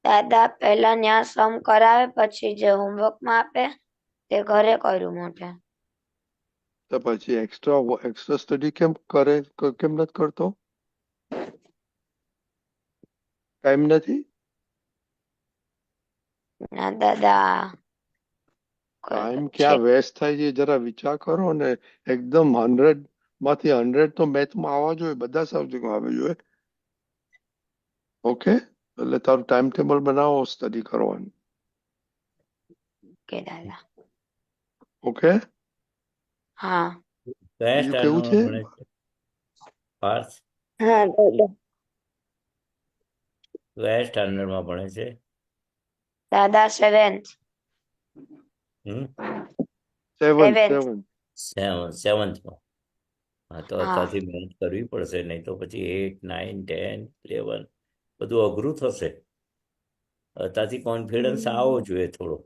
દાદા પહેલા ન્યા સમ કરાવે, પછી જે હોમવર્કમાં આપે તે ઘરે કરું મોઢે. તો પછી એક્સ્ટ્રા સ્ટડી કેમ કરે, કેમ નથી કરતો? ટાઈમ નથી? ના દાદા ટાઈમ છે. ક્યાં વેસ્ટ થાય છે જરા વિચાર કરો ને. એકદમ 100 માંથી 100 તો મેથમાં આવવા જોઈએ, બધા સબ્જેક્ટમાં આવવા જોઈએ. ઓકે, એટલે તારું ટાઈમ ટેબલ બનાવો સ્ટડી કરવાનું. કે દાદા. ઓકે, હા કયા બીજું કેવું છે? સ્ટાન્ડર્ડમાં ભણે છે પાર્થ? હા દાદા. કયા સ્ટાન્ડર્ડમાં ભણે છે? દાદા 7th. હમ, 7th. સેવન્થમાં. હા, તો હા અત્યારથી મહેનત કરવી પડશે, નહીં તો પછી 8, 9, 10, 11 બધું અઘરું થશે. અત્યારથી કોન્ફિડન્સ આવવો જોઈએ થોડો,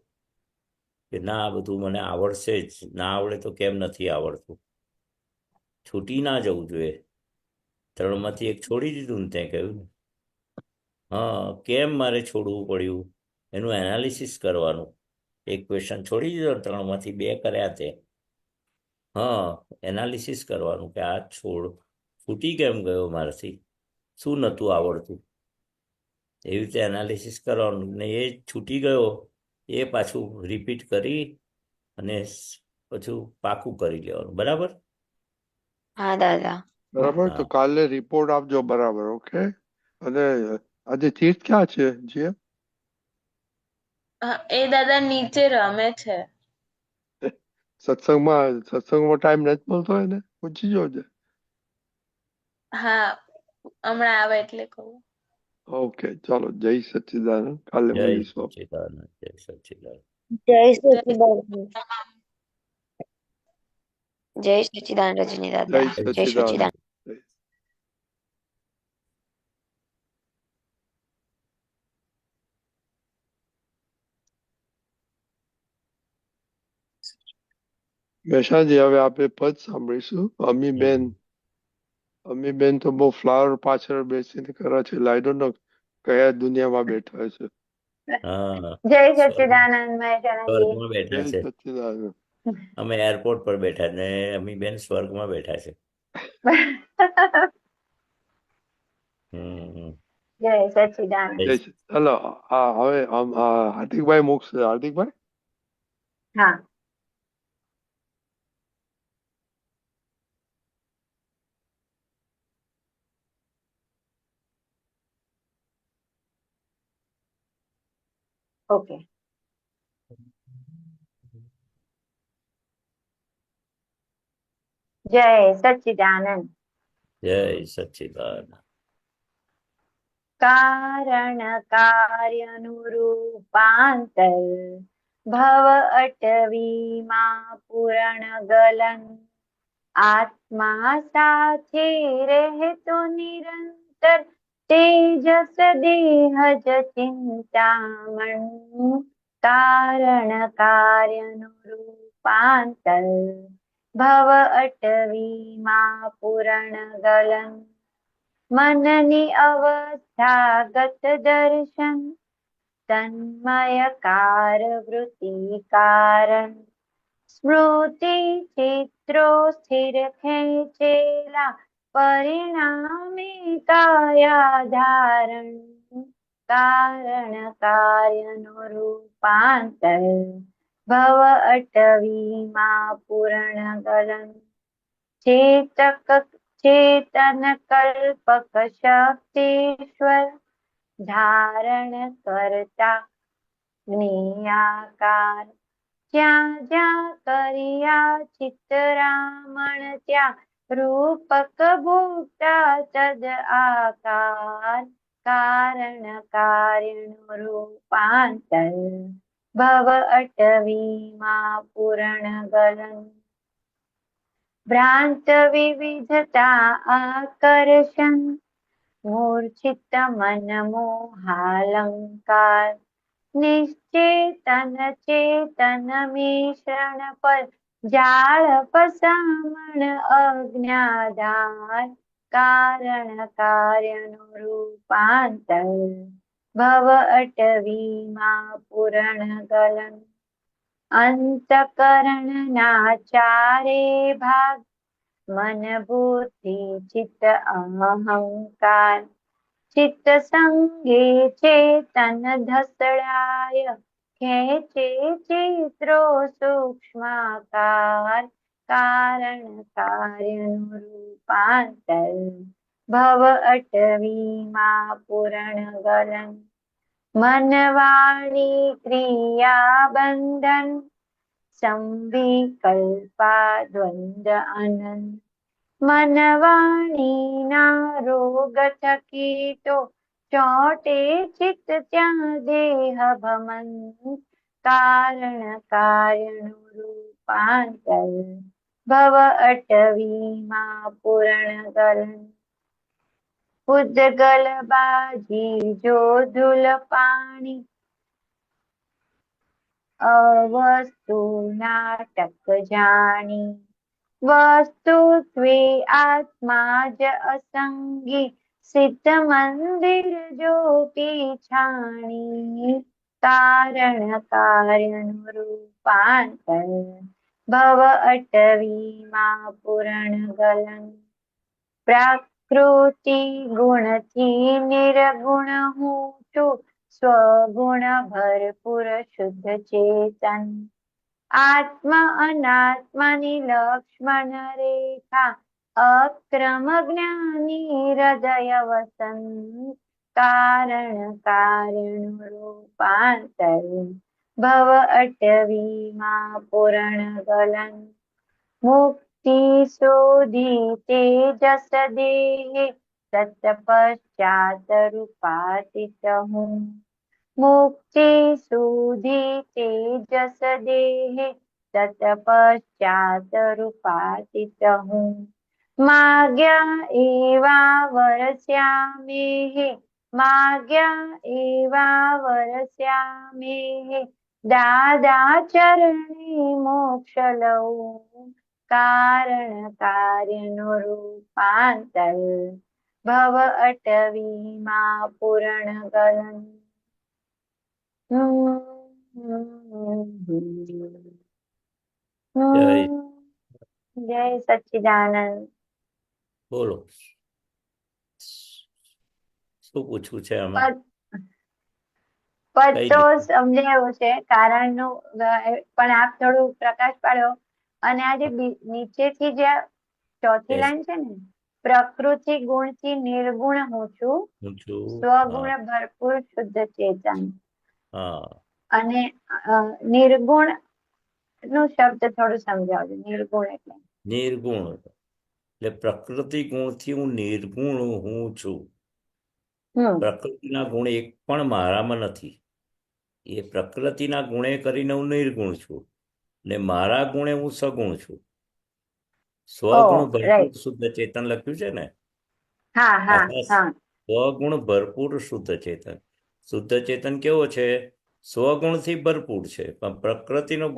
કે ના આ બધું મને આવડશે જ. ના આવડે તો કેમ નથી આવડતું. છૂટી ના જવું જોઈએ. 3માંથી 1 છોડી દીધું ને ત્યાં કહ્યું ને. હા, કેમ મારે છોડવું પડ્યું એનું એનાલિસિસ કરવાનું. એક ક્વેશ્ચન છોડી દીધો, 3માંથી 2 કર્યા તે. હા, એનાલિસિસ કરવાનું કે આ છૂટી કેમ ગયો મારાથી, શું નહોતું આવડતું. એવી રીતે એનાલિસિસ કરવાનું, ને એ છૂટી ગયો એ પાછું રિપીટ કરી અને પાછું પાકું કરી લેવાનું. બરાબર. હા દાદા. બરાબર, તો હા, કાલે રિપોર્ટ આપજો. બરાબર, ઓકે. અને આજે તીર્થ ક્યાં છે જે? હા, એ દાદા નીચે રમે છે. સત્સંગમાં ટાઈમ નથી મળતો એને, પૂછી જોજે. હા, હમણાં આવે એટલે કહું. ઓકે, ચાલો, જય સચ્ચિદાનંદ. કાલે જય મળીશું. સચ્ચિદાનંદ, જય સચ્ચિદાનંદ. જય જય સચિદાનંદ. જય સચિદાનંદ રજની જય દાદા. જય સચિદાનંદ. સચ્ચિદાનંદ. મેશાજી, હવે આપણે પદ સાંભળીશું. અમીબેન તો બહુ ફ્લાવર પાછળ બેસીને કરે છે. આઈ ડોન્ટ નો કયા દુનિયામાં બેઠા છે. હા, જય સ્વર્ગ- સચિદાનંદ મહેશાજી. સ્વર્ગમાં જય બેઠા છે. સચ્ચિદાનંદ. અમે એરપોર્ટ પર બેઠા ને અમી બેન સ્વર્ગમાં બેઠા છે. હમ. જય સચિદાનંદ. ચાલો, હવે હાર્દિકભાઈ મૂકશે. હાર્દિકભાઈ, હા ઓકે. જય સચિદાનંદ. જય સચ્ચિદાનંદ. કારણ કાર્યનું રૂપાંતર ભવ અટવીમાં પૂરણ ગલન આત્મા સાથે રહેતો નિરંતર તેજસ દેહજ ચિંતામણ કારણ કાર્યનું રૂપાંતર ભવ અટવીમાં પૂરણ ગલન મનની અવસ્થાગત દર્શન તન્મયકાર વૃત્તિ કારણ સ્મૃતિ ચિત્રો સ્થિર ખેંચેલા પરિણામે કાયાધારણ કારણ કાર્યનું રૂપાંતર ભવ અટવીમાં પૂરણ ગલન ચેતન કલ્પક શક્તિશ્વર ધારણ કરતા જ્ઞેયાકાર જ્યાં જ્યાં કર્યા ચિતરામણ ત્યાં રૂપક ભોગતા તદ આકાર કારણ કાર્યનું રૂપાંતર ભવ અટવીમાં પૂરણ ગલન ભ્રાંત વિવિધતા આકર્ષણ મૂર્છિત મન મોહાલંકાર નિશ્ચેતન ચેતન મિશ્રણ પર જાળ પસામણ અજ્ઞાધાર કારણ કાર્યનું રૂપાંતર ભવ અટવીમાં પૂરણ ગલન અંતકરણના ચારે ભાગ મન બુદ્ધિ ચિત્ત અહંકાર ચિત્ત સંગે ચેતન ધસડાય ખેંચે ચિત્રો સૂક્ષ્માકાર કારણ કાર્યનું રૂપાંતર ભવ અટવીમાં પૂરણ ગલન મન વાણી ક્રિયા બંધન સંવિકલ્પા દ્વંદ અનંત મન વાણીના રોગ થકી તો ચોટે ચિત્ત ત્યાં દેહ ભમંત કારણ કાર્યનું રૂપાંતર ભવ અટવીમાં પૂરણ ગલન ઉદ્ગલ બાજી જો ધૂલ પાણી અવસ્તુ નાટક જાણી વસ્તુત્વે આત્મા જ અસંગી સિદ્ધ મંદિર જો પીછાણી કારણ કાર્યનું રૂપાંતર ભવ અટવીમાં પૂરણ ગલન પ્રકૃતિ ગુણથી નિર્ગુણ હું છું સ્વગુણ ભરપૂર શુદ્ધ ચેતન આત્મ અનાત્માની લક્ષ્મણ રેખા અક્રમ જ્ઞાની હૃદય વસંત કારણ કાર્યનું રૂપાંતર ભવ અટવીમાં પૂરણ ગલન મુક્તિ શોધી તેજસ દેહે તત પશ્ચાત રૂપાતીત હું મુક્તિ સુધી તેજસ દેહે તત પશ્ચાત રૂપાતીત હું માગ્યા એવા વરસ્યામેહે માગ્યા એવા વરસ્યામેહે દાદા ચરણે મોક્ષ લઉં કારણ કાર્યનું રૂપાંતર ભવ અટવીમાં પૂરણ ગલન જય સચ્ચિદાનંદ બોલો શું પૂછવું છે આમાં પદ કઈ તો રીતે? સમજાયું છે કારણનું પણ આપ થોડું પ્રકાશ પાડ્યો અને આ જે નીચેથી જે ચોથી Yes. લાઈન છે ને પ્રકૃતિ ગુણથી નિર્ગુણ હું છું હું છું સ્વગુણ ભરપૂર શુદ્ધ ચેતન હા અને નિર્ગુણ નું શબ્દ થોડું સમજાવજો નિર્ગુણ એટલે નિર્ગુણ એટલે પ્રકૃતિ ગુણથી હું નિર્ગુણ હું છું પ્રકૃતિના ગુણ એક પણ મારામાં નથી એ પ્રકૃતિના ગુણે કરીને હું નિર્ગુણ છું ને મારા ગુણે હું સગુણ છું સ્વગુણ ભરપૂર શુદ્ધ ચેતન લખ્યું છે ને સ્વગુણ ભરપૂર શુદ્ધ ચેતન કેવો છે સ્વગુણથી ભરપૂર છે પણ પ્રકૃતિનો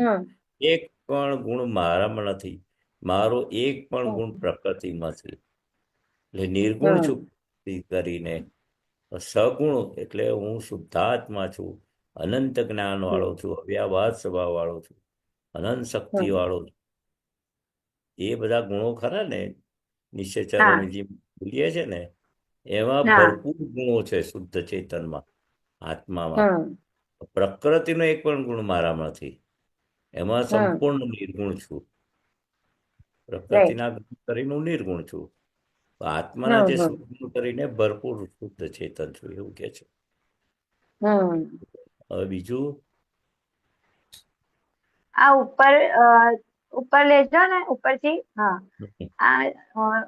એક પણ ગુણ મારામાં નથી મારો એક પણ ગુણ પ્રકૃતિમાં છે એટલે નિર્ગુણ છું કરીને સગુણ એટલે હું શુદ્ધાત્મા છું અનંત જ્ઞાન વાળો છું અવ્યાભાત સ્વભાવ વાળો છું અનંત શક્તિ વાળો છું એ બધા ગુણો ખરા ને નિશ્ચયચરણજી બોલીએ છે ને એમાં ભરપૂર ગુણો છે શુદ્ધ ચેતનમાં આત્મામાં પ્રકૃતિનો એક પણ ગુણ મારામાં નથી એમાં સંપૂર્ણ નિર્ગુણ છું પ્રકૃતિના ગુણ કરીને હું નિર્ગુણ છું આત્માના જે સદગુણ કરીને ભરપૂર શુદ્ધ ચેતન છું એવું કે છે હવે બીજું આ ઉપર લેજો ને ઉપરથી આ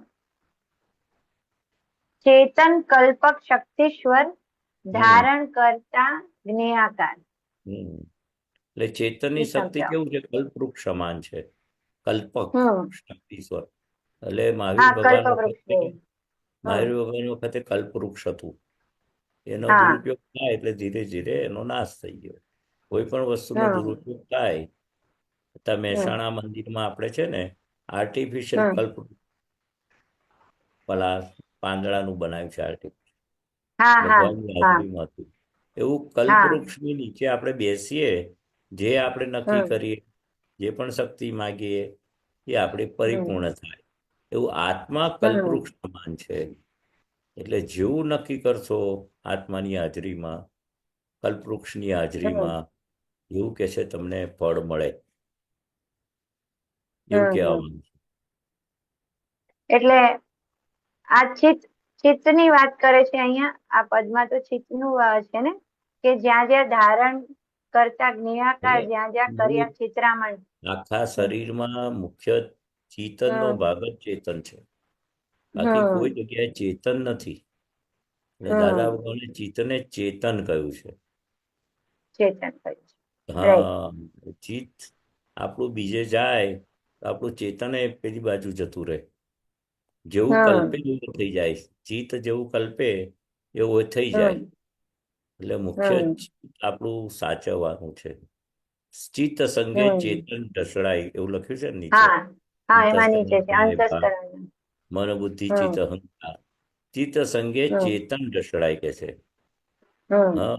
ચેતન કલ્પક શક્તિશ્વર ધારણ કરતા જ્ઞેયાકાર એટલે ચેતનની શક્તિ કેવું છે કલ્પવૃક્ષ સમાન છે કલ્પક શક્તિશ્વર એટલે મહાવીર ભગવાન મહાવીર ભગવાન વખતે કલ્પવૃક્ષ હતું. એનો હા દુરુપયોગ થાય એટલે ધીરે ધીરે એનો નાશ થઈ ગયો. કોઈ પણ વસ્તુનો હમ દુરુપયોગ થાય. ત્યાં હમ મહેસાણા મંદિરમાં આપણે છે ને આર્ટિફિશિયલ હમ કલ્પ પેલા પાંદડાનું બનાવ્યું છે આર્ટિફિશિયલ, હા હા ભગવાનની હા હાજરીમાં હતું. એવું હા કલ્પવૃક્ષની નીચે આપણે બેસીએ, જે આપણે નક્કી હમ કરીએ, જે પણ શક્તિ માગીએ એ આપણે હમ પરિપૂર્ણ થાય. એવું આત્મા હમ કલ્પવૃક્ષ સમાન છે. એટલે જેવું નક્કી કરશો આત્માની હાજરીમાં, કલ્પવૃક્ષની હમ હાજરીમાં, એવું કે છે તમને ફળ મળે, એવું હમ કહેવા હમ માંગે છે. એટલે આ ચિત્તની વાત કરે છે અહીંયા. આ પદમાં તો ચિત્તનું છે ને, કે જ્યાં જ્યાં ધારણ કરતા જ્ઞાકાર, એટલે જ્યાં જ્યાં મૂળ કર્યા ચિત્રામણ. આખા હમ શરીરમાં મુખ્ય ચેતનનો હમ ભાગ જ ચેતન છે. બાકી હમ કોઈ જગ્યાએ ચેતન નથી. એટલે દાદા હમ ભગવાને ચિત્તને ચેતન કહ્યું છે. ચેતન કહ્યું છે. રાઈટ. હા, ચિત્ત આપણું બીજે જાય તો આપણું ચેતન એ પેલી બાજુ જતું રહે. જેવું કલ્પે હમ એવું થઈ જાય. ચિત્ત જેવું કલ્પે એવું થઈ જાય. હમ એટલે મુખ્ય હમ આપણું સાચવવાનું છે. ચિત્ત સંગે હમ ચેતન ઢસડાય, એવું લખ્યું છે ને નીચે. હા હા એમાં નીચે અંતસ્કરણ છે કાય ભાન, અંતસ્કરણ. મન બુદ્ધિ ચિત્ત હમ અહંકાર, ચિત્ત સંગે હમ ચેતન ઢસડાય કે છે. હમ હા,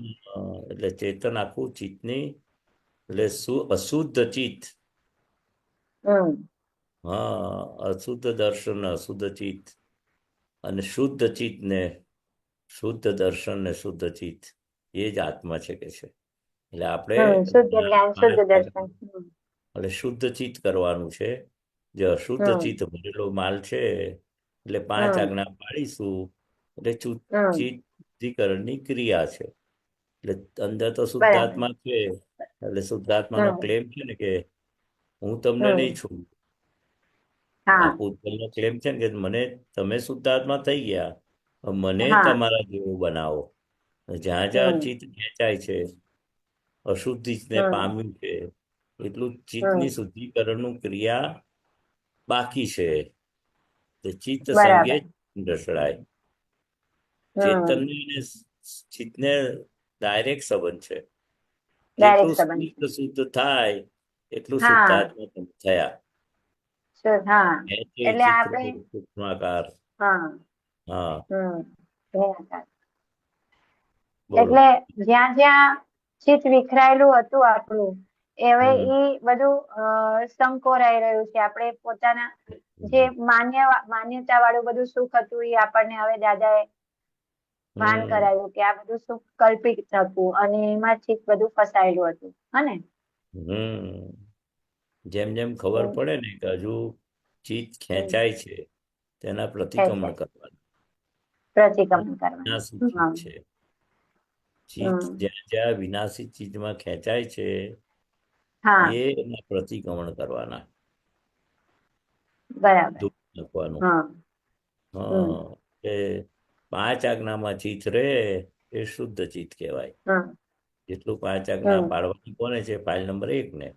એટલે ચેતન આખું ચિત્તની, એટલે અશુદ્ધ ચિત્ત. હમ હા, અશુદ્ધ દર્શન, અશુદ્ધ ચિત્ત, અને શુદ્ધ ચિત્ત ને શુદ્ધ દર્શન ને શુદ્ધ ચિત્ત, એ જ આત્મા છે કે છે. એટલે આપણે શુદ્ધ જ્ઞાન, શુદ્ધ દર્શન. એટલે શુદ્ધ ચિત્ત કરવાનું છે. જે અશુદ્ધ હમ ચિત્ત ભરેલો માલ છે, એટલે 5 હમ આજ્ઞા પાડીશું એટલે હમ ચિત્ત શુદ્ધિકરણની ક્રિયા છે. એટલે અંદર તો બરાબર. શુદ્ધાત્મા છે. એટલે શુદ્ધાત્માનો હમ ક્લેમ છે ને કે હું તમને હમ નહીં છું. હા આ પૂતગલનો ક્લેમ છે ને કે મને, તમે શુદ્ધાત્મા થઈ ગયા, મને હા તમારા જેવું બનાવો. જ્યાં જ્યાં હમ ચિત્ત ખેંચાય છે, અશુદ્ધિને હમ પામ્યું છે, એટલું હમ ચિત્તની શુદ્ધિકરણનું ક્રિયા બાકી છે. તે ચિત્ત સંગે બરાબર. ઢસડાય. હમ ચેતનને અને ચિત્તને ડાયરેક્ટ સંબંધ છે. જેટલું ડાયરેક્ટ સંબંધ છે. શુદ્ધ થાય એટલું હા શુદ્ધાત્મા તમે થયા. હા ખેંચે એટલે ચિત્ર આપણે સૂક્ષ્માકાર. હા હા, નિરાકાર. બોલો. એટલે જ્યાં જ્યાં ચિત્ત વિખરાયેલું હતું આપણું, હવે હમ એ બધું સંકોરાઈ રહ્યું છે. આપણે પોતાના જે માન્યતા વાળું બધું સુખ હતું, એ આપણને હવે દાદાએ ભાન હમ કરાયું કે આ બધું સુખ કલ્પિત હતું, અને એમાં ચિત્ત બધું ફસાયેલું હતું. હને હમ જેમ જેમ ખબર પડે ને કે હજુ ચિત્ત ખેંચાય છે, તેના પ્રતિક્રમણ કરવાનું. પ્રતિક્રમણ વિનાશી કરવાનું. ચીજ છે. ચિત્ત હમ જ્યાં જ્યાં વિનાશી ચીજમાં ખેંચાય છે, હા એના પ્રતિક્રમણ કરવાના, બરાબર. દૂર નાખવાનું. હા હમ હા, એ 5 આજ્ઞામાં ચિત્ત રે એ શુદ્ધ ચિત્ત કહેવાય. હમ જેટલું 5 આજ્ઞા હમ પાડવાની કોને છે? ફાઇલ નંબર 1 ને.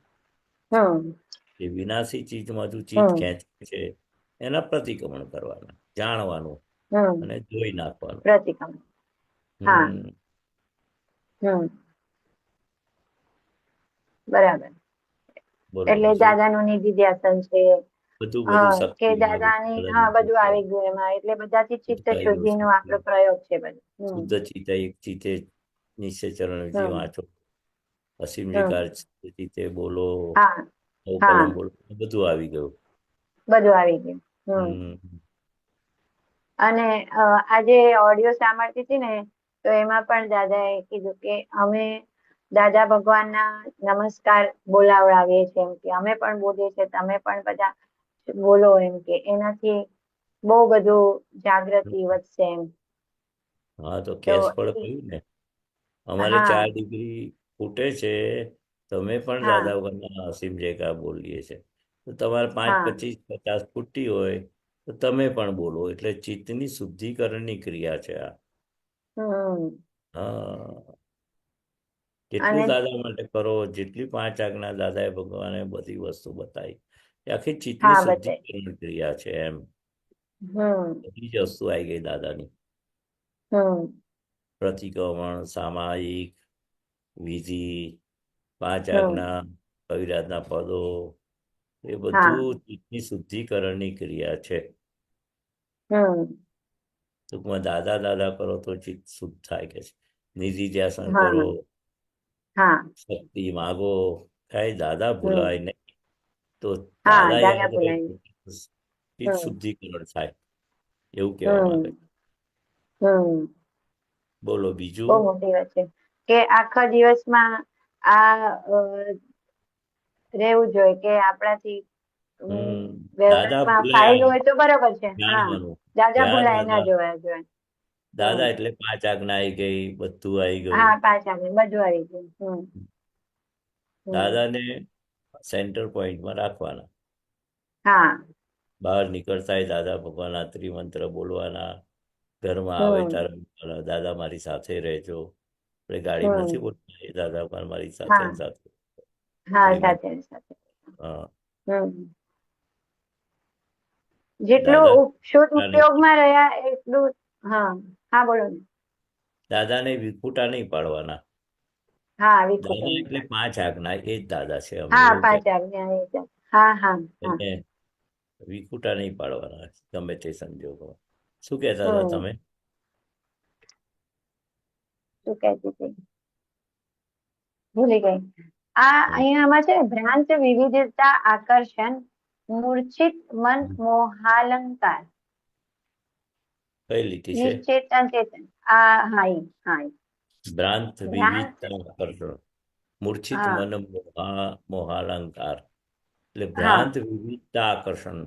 હમ એ વિનાશી ચીજમાં જો ચિત્ત હમ ખેંચે છે, એના પ્રતિક્રમણ કરવાના, જાણવાનું હમ અને જોઈ નાખવાનું. પ્રતિક્રમણ. હા હમ હમ બરાબર. બોલો એટલે બીજું. દાદાનું નિધિધ્યાસન છે. બધું હા, કે શક્તિ મારું દાદાની, હા બધું આવી ગયું એમાં. એટલે બધાથી ચિત્ત બધું આવી ગયું શુદ્ધિ નો શક્તિ. આપણો પ્રયોગ છે બધું. શુદ્ધ ચિત્ત એક ચિત્તે નિશ્ચય ચરણજી હમ વાંચો, અસીમજી હમ કાર ચિત્તે બોલો, હા હા કલમ બોલો, બધું આવી ગયું. બધું આવી ગયું. હમ અને આજે ઓડિયો સાંભળતી હતી ને, તો એમાં પણ દાદાએ કીધું કે અમે દાદા ભગવાનના નમસ્કાર બોલાવડાવીએ છીએ, એમ કે અમે પણ બોલીએ છીએ, તમે પણ બધા બોલો, એમ કે એનાથી બહુ બધું જાગૃતિ વધશે એમ. હા, તો તો કેશ પણ કહ્યું ને, અમારે હા 4 ડિગ્રી ફૂટે છે, તમે પણ હા દાદા વગરના અસીમ જયકાર બોલીએ છે. તો તમારે 5, હા 25, 50 ફૂટતી હોય તો તમે પણ બોલો. એટલે ચિત્તની શુદ્ધિકરણની ક્રિયા છે આ. હમ હા, અને જેટલું દાદા માટે કરો, જેટલી 5 આજ્ઞા દાદાએ ભગવાને બધી વસ્તુ બતાવી, એ આખી ચિત્તની હા બતાય. શુદ્ધિકરણ ક્રિયા છે એમ. હમ બધી જ વસ્તુ આવી ગઈ દાદાની. હમ પ્રતિક્રમણ, સામાયિક, વિધિ, 5 હમ આજ્ઞા, કવિરાજના પદો, એ હા બધું ચિત્તની શુદ્ધિકરણની ક્રિયા છે. હમ ટૂંકમાં દાદા દાદા કરો તો ચિત્ત શુદ્ધ થાય કે છે. નિધિધ્યાસન હા કરો, હા શક્તિ માગો, કઈ દાદા હમ ભૂલાય નહીં. તો હા દાદા દાદા યાદ રહે બોલાય. તો ચિત્ત હમ શુદ્ધિકરણ થાય, એવું કહેવા માંગે. હમ હમ બોલો બહુ બીજું. મોટી વાત છે કે આખા દિવસમાં આ રહેવું જોઈએ કે આપણાથી દાદા વ્યવહારમાં ફાઇલ ભૂલાય હોય તો બરોબર છે. હા, જાણવાનું. દાદા જ્યાં ભૂલાય ના દાદા જોયા જોઈએ. દાદા હમ એટલે 5 આજ્ઞા આવી ગઈ, બધું આવી ગયું. હા, પાછા બધું આવી ગયું. હમ દાદાને સેન્ટર પોઈન્ટમાં રાખવાના. હા બહાર નીકળતાય દાદા ભગવાનના ત્રિમંત્ર બોલવાના. ઘરમાં આવે હમ ત્યારે બોલવાના, દાદા મારી સાથે રહેજો. આપણે ગાડીમાં નથી હમ બોલતા, એ દાદા પણ મારી સાથે હા ને સાથે. હા ત્રિમંત્ર. સાથે સાથે. હા, હમ જેટલું દાદા શુદ્ધ ઉપયોગમાં રહ્યા એટલું. હા હા બોલો ને. દાદાને વિખૂટા નહીં પાડવાના. હા દાદા વિખુટું એટલે 5 આજ્ઞા, એ જ દાદા છે. અમે હા એવું 5 આજ્ઞા એ જ. હા હા હા. એને વિખૂટા નહીં પાડવાના ગમે તે સંજોગોમાં. શું કહેતા હતા હમ તમે? શું કહેતી હતી ભૂલી ગઈ. અહીંયામાં છે ને ભ્રાંત વિવિધતા આકર્ષણ મૂર્છિત મન મોહાલંકાર કઈ લીટી છે? નિશ્ચેતન ચેતન. આ હા હા ભ્રાંત ભ્રાંત. વિવિધતા આકર્ષણ મૂર્છિત હા મન મોહાલંકાર. એટલે હા ભ્રાંત વિવિધતા આકર્ષણ,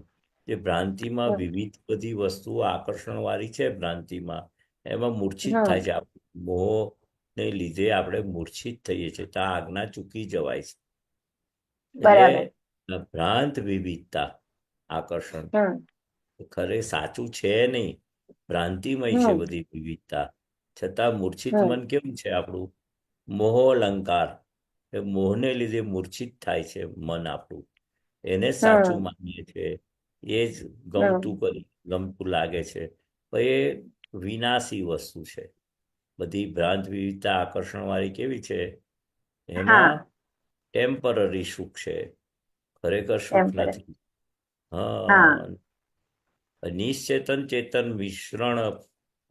જે ભ્રાંતિમાં હમ વિવિધ બધી વસ્તુઓ આકર્ષણ વાળી છે, ભ્રાંતિમાં એમાં મૂર્છિત હમ થાય છે. મોહને લીધે આપણે મૂર્છિત થઈએ છીએ, તો આ આજ્ઞા ચૂકી જવાય છે. એટલે બરાબર. ભ્રાંત વિવિધતા આકર્ષણ હમ ખરે સાચું છે નહીં, ભ્રાંતિમય છે હમ બધી વિવિધતા. છતાં મૂર્છિત હમ મન કેવું છે આપણું? મોહ અલંકાર, એ મોહને લીધે મૂર્છિત થાય છે મન આપણું. એને સાચું હમ માનીએ છીએ, એ જ હમ ગમતું લાગે છે. પણ એ વિનાશી વસ્તુ છે. બધી ભ્રાંત વિવિધતા આકર્ષણ વાળી કેવી છે? હા એમાં ટેમ્પરરી સુખ છે, ખરેખર સુખ ટેમ્પરરી. નથી. હા હા. નિશ્ચેતન ચેતન મિશ્રણ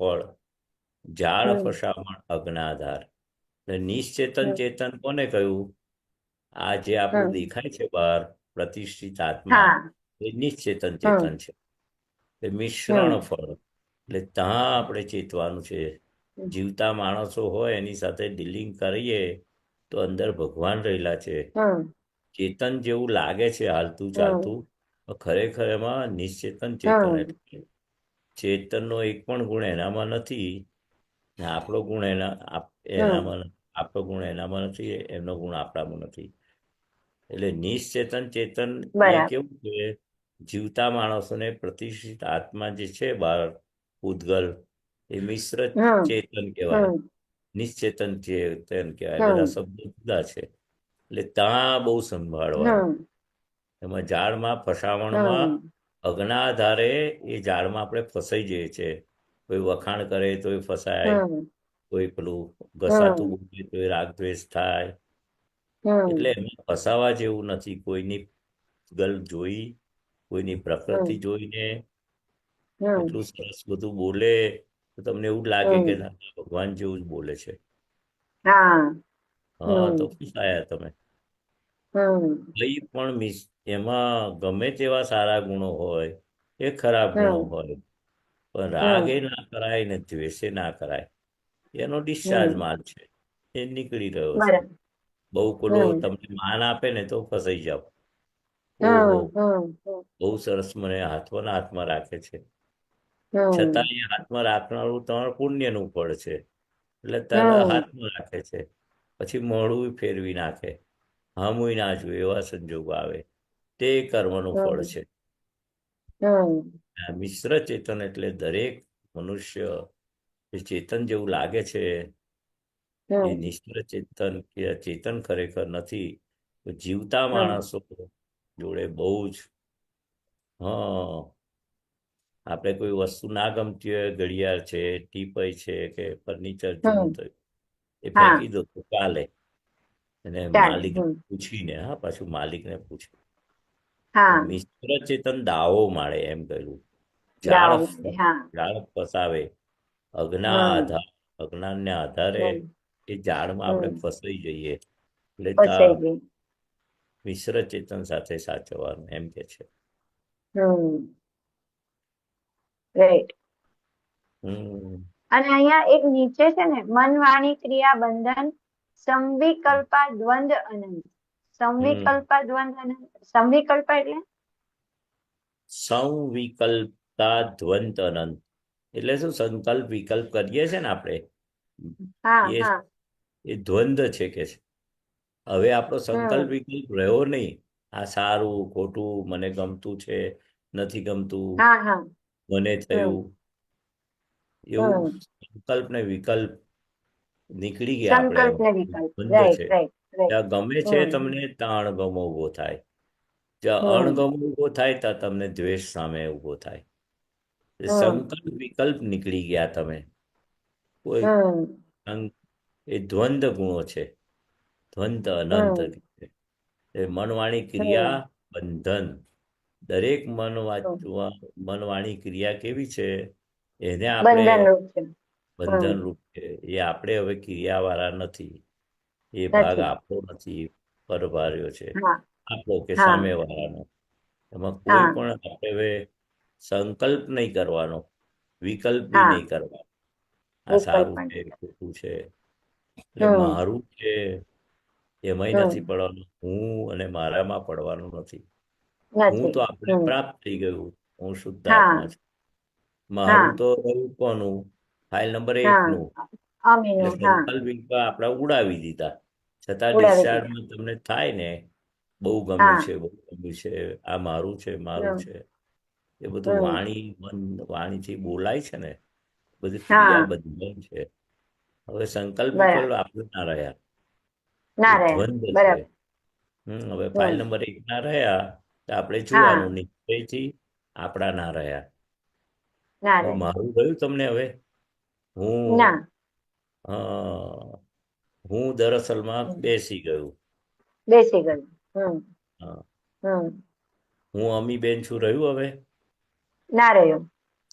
ફળ, જાળ હમ ફસામણ અજ્ઞાધાર. એટલે નિશ્ચેતન હમ ચેતન કોને કહ્યું? આ જે આપણું હમ દેખાય છે બહાર પ્રતિષ્ઠિત આત્મા, હા એ નિશ્ચેતન હમ ચેતન છે. એ મિશ્રણ હમ ફળ, એટલે ત્યાં આપણે ચેતવાનું છે. જીવતા માણસો હોય એની સાથે ડીલિંગ કરીએ તો અંદર ભગવાન રહેલા છે. હમ ચેતન જેવું લાગે છે હાલતું હમ ચાલતું, ખરેખર એમાં નિશ્ચેતન ચેતન. હમ એટલે ચેતનનો એક પણ ગુણ એનામાં નથી, ને આપણો ગુણ હમ એનામાં, આપણો ગુણ એનામાં નથી, એમનો ગુણ આપણામાં નથી. એટલે નિશ્ચેતન ચેતન એ બરાબર. કેવું છે? જીવતા માણસોને પ્રતિષ્ઠિત આત્મા જે છે બહાર પૂતગલ, એ મિશ્ર હમ ચેતન કહેવાય. હમ નિશ્ચેતન ચેતન કહેવાય. બધા હમ શબ્દો જુદા છે. એટલે ત્યાં બહુ સંભાળવાનું. હમ એમાં ઝાડમાં ફસામણમાં હમ અજ્ઞાધારે એ ઝાડમાં આપણે ફસાઈ જઈએ છીએ. કોઈ વખાણ કરે તો એ ફસાય, હમ કોઈ પેલું ઘસાતું હમ બોલે તો એ રાગ દ્વેષ થાય. એટલે હમ એમાં ફસાવા જેવું નથી. કોઈની ગલ જોઈ, કોઈની પ્રકૃતિ હમ જોઈને હમ એટલું સરસ બધું બોલે તો તમને એવું લાગે કે હમ ભગવાન જેવું જ બોલે છે. હા હા, તો હમ ફસાયા તમે. હમ કઈ પણ એમાં ગમે તેવા સારા ગુણો હોય, એ ખરાબ ગુણો હમ હોય, પણ રાગ એ હમ ના કરાય ને દ્વેષે ના કરાય. એનો ડિસ્ચાર્જ હમ માલ છે, એ નીકળી રહ્યો છે. બરાબર. બહુ પેલો હમ તમને માન આપે ને તો ફસાઈ જાઓ. ઓહો, હમ હમ બહુ સરસ મને હાથમાં રાખે છે. છતાં હમ એ હાથમાં રાખનારું તમારું પુણ્યનું ફળ છે. એટલે તારા હમ હાથમાં રાખે છે, પછી મોઢું ફેરવી નાખે, હામુય ના જોઈએ એવા સંજોગો આવે, તે કર્મનું ફળ હમ છે. હમ આ મિશ્ર ચેતન એટલે દરેક મનુષ્ય જે ચેતન જેવું લાગે છે, એ હમ નિશ્ચળ ચેતન કે ચેતન ખરેખર નથી. તો જીવતા હમ માણસો જોડે બહુ જ, હા, આપણે કોઈ વસ્તુ ના ગમતી હોય, ઘડિયાળ છે, ટીપોય છે કે ફર્નિચર જૂનું હમ થયું, એ હા ફેંકી દો તો ચાલે. અને ચાલે માલિક હમ પૂછીને, હા, પાછું માલિકને પૂછે. હા મિશ્ર ચેતન દાવો માળે એમ કહ્યું. દાવ જાળ મળે હા જાળ ફસાવે, હમ અજ્ઞાનને આધારે હમ એ જાળમાં આપણે હમ ફસાઈ જઈએ. એટલે ફસાઈ ગઈ મિશ્ર ચેતન સાથે સાચવવાનું એમ કે છે. રાઈટ. હમ અને અહીંયા એક નીચે છે ને, મન વાણી ક્રિયા બંધન સંવિકલ્પા દ્વંદ અનંત. સંવિકલ્પા દ્વંદ અનંત, સંવિકલ્પા એટલે સંવિકલ્પતા ધ્વંત અનંત એટલે શું? સંકલ્પ વિકલ્પ કરીએ છે ને આપણે, હા એ હા એ દ્વંદ છે કે છે. હવે આપણો સંકલ્પ હમ વિકલ્પ રહ્યો નહીં. આ સારું ખોટું, મને ગમતું છે, નથી ગમતું, હા હા મને હમ થયું, એવું હમ સંકલ્પ ને વિકલ્પ નીકળી ગયા આપણે સંકલ્પ ને એમાં. વિકલ્પ દ્વંદ રાઈટ છે. રાઈટ રાઈટ જ્યાં ગમે છે હમ તમને, ત્યાં અણગમો ઉભો થાય. જ્યાં હમ અણગમો ઉભો થાય ત્યાં તમને દ્વેષ સામે ઉભો થાય. હમ સંકલ્પ વિકલ્પ નીકળી ગયા તમે. કોઈ હમ એ દ્વંદ ગુણો છે. દ્વંદ અનંત હમ એ મનવાણી હમ ક્રિયા બંધન. દરેક હમ મનવાણી ક્રિયા કેવી છે? એને આપણે બંધન રૂપ છે હમ બંધન રૂપ છે. એ આપણે હવે ક્રિયાવાળા નથી. એ ભાગ નથી આપણો નથી, પરભાર્યો છે. હા આપણો કે હા સામેવાળાનો. એમાં કોઈ હા પણ આપણે હવે સંકલ્પ નહીં કરવાનો, વિકલ્પ બી હા નહીં કરવાનો. આ વિકલ્પ સારું પણ છે, ખોટું છે, એટલે હમ મારું છે એમાંય હમ નથી પડવાનું, હું અને મારામાં પડવાનું નથી. હું નથી તો આપણે હમ પ્રાપ્ત થઈ ગયું, હું શુદ્ધ હા આત્મા છું. મારું હા તો રહ્યું કોનું? ફાઇલ નંબર 1 હા નું. એટલે અમીનું હા સંકલ્પ વિકલ્પ આપણે ઉડાવી દીધા. છતાં ઉડાવી દીધા ડિસ્ચાર્જમાં તમને થાય ને, બહુ ગમ્યું હા છે, બહુ ગમ્યું છે, આ મારું છે, મારું હમ છે. એ બધું હમ વાણીથી બોલાય છે ને, બધી હા ક્રિયા બંધન છે. હવે સંકલ્પ વિકલ્પ બરાબર આપણે ના રહ્યા, એ ના રહ્યા દ્વંદ છે. બરાબર હવે ફાઇલ હમ નંબર 1 ના રહ્યા તો આપણે હા જોવાનું, નિશ્ચયથી આપણા ના રહ્યા. ના હવે રહ્યા મારું ગયું તમને. હવે હું ના અ, હું દરઅસલમાં હમ. બેસી ગયું. બેસી ગયું હા, હમ હું અમીબેન છું, રહ્યું હવે? ના રહ્યું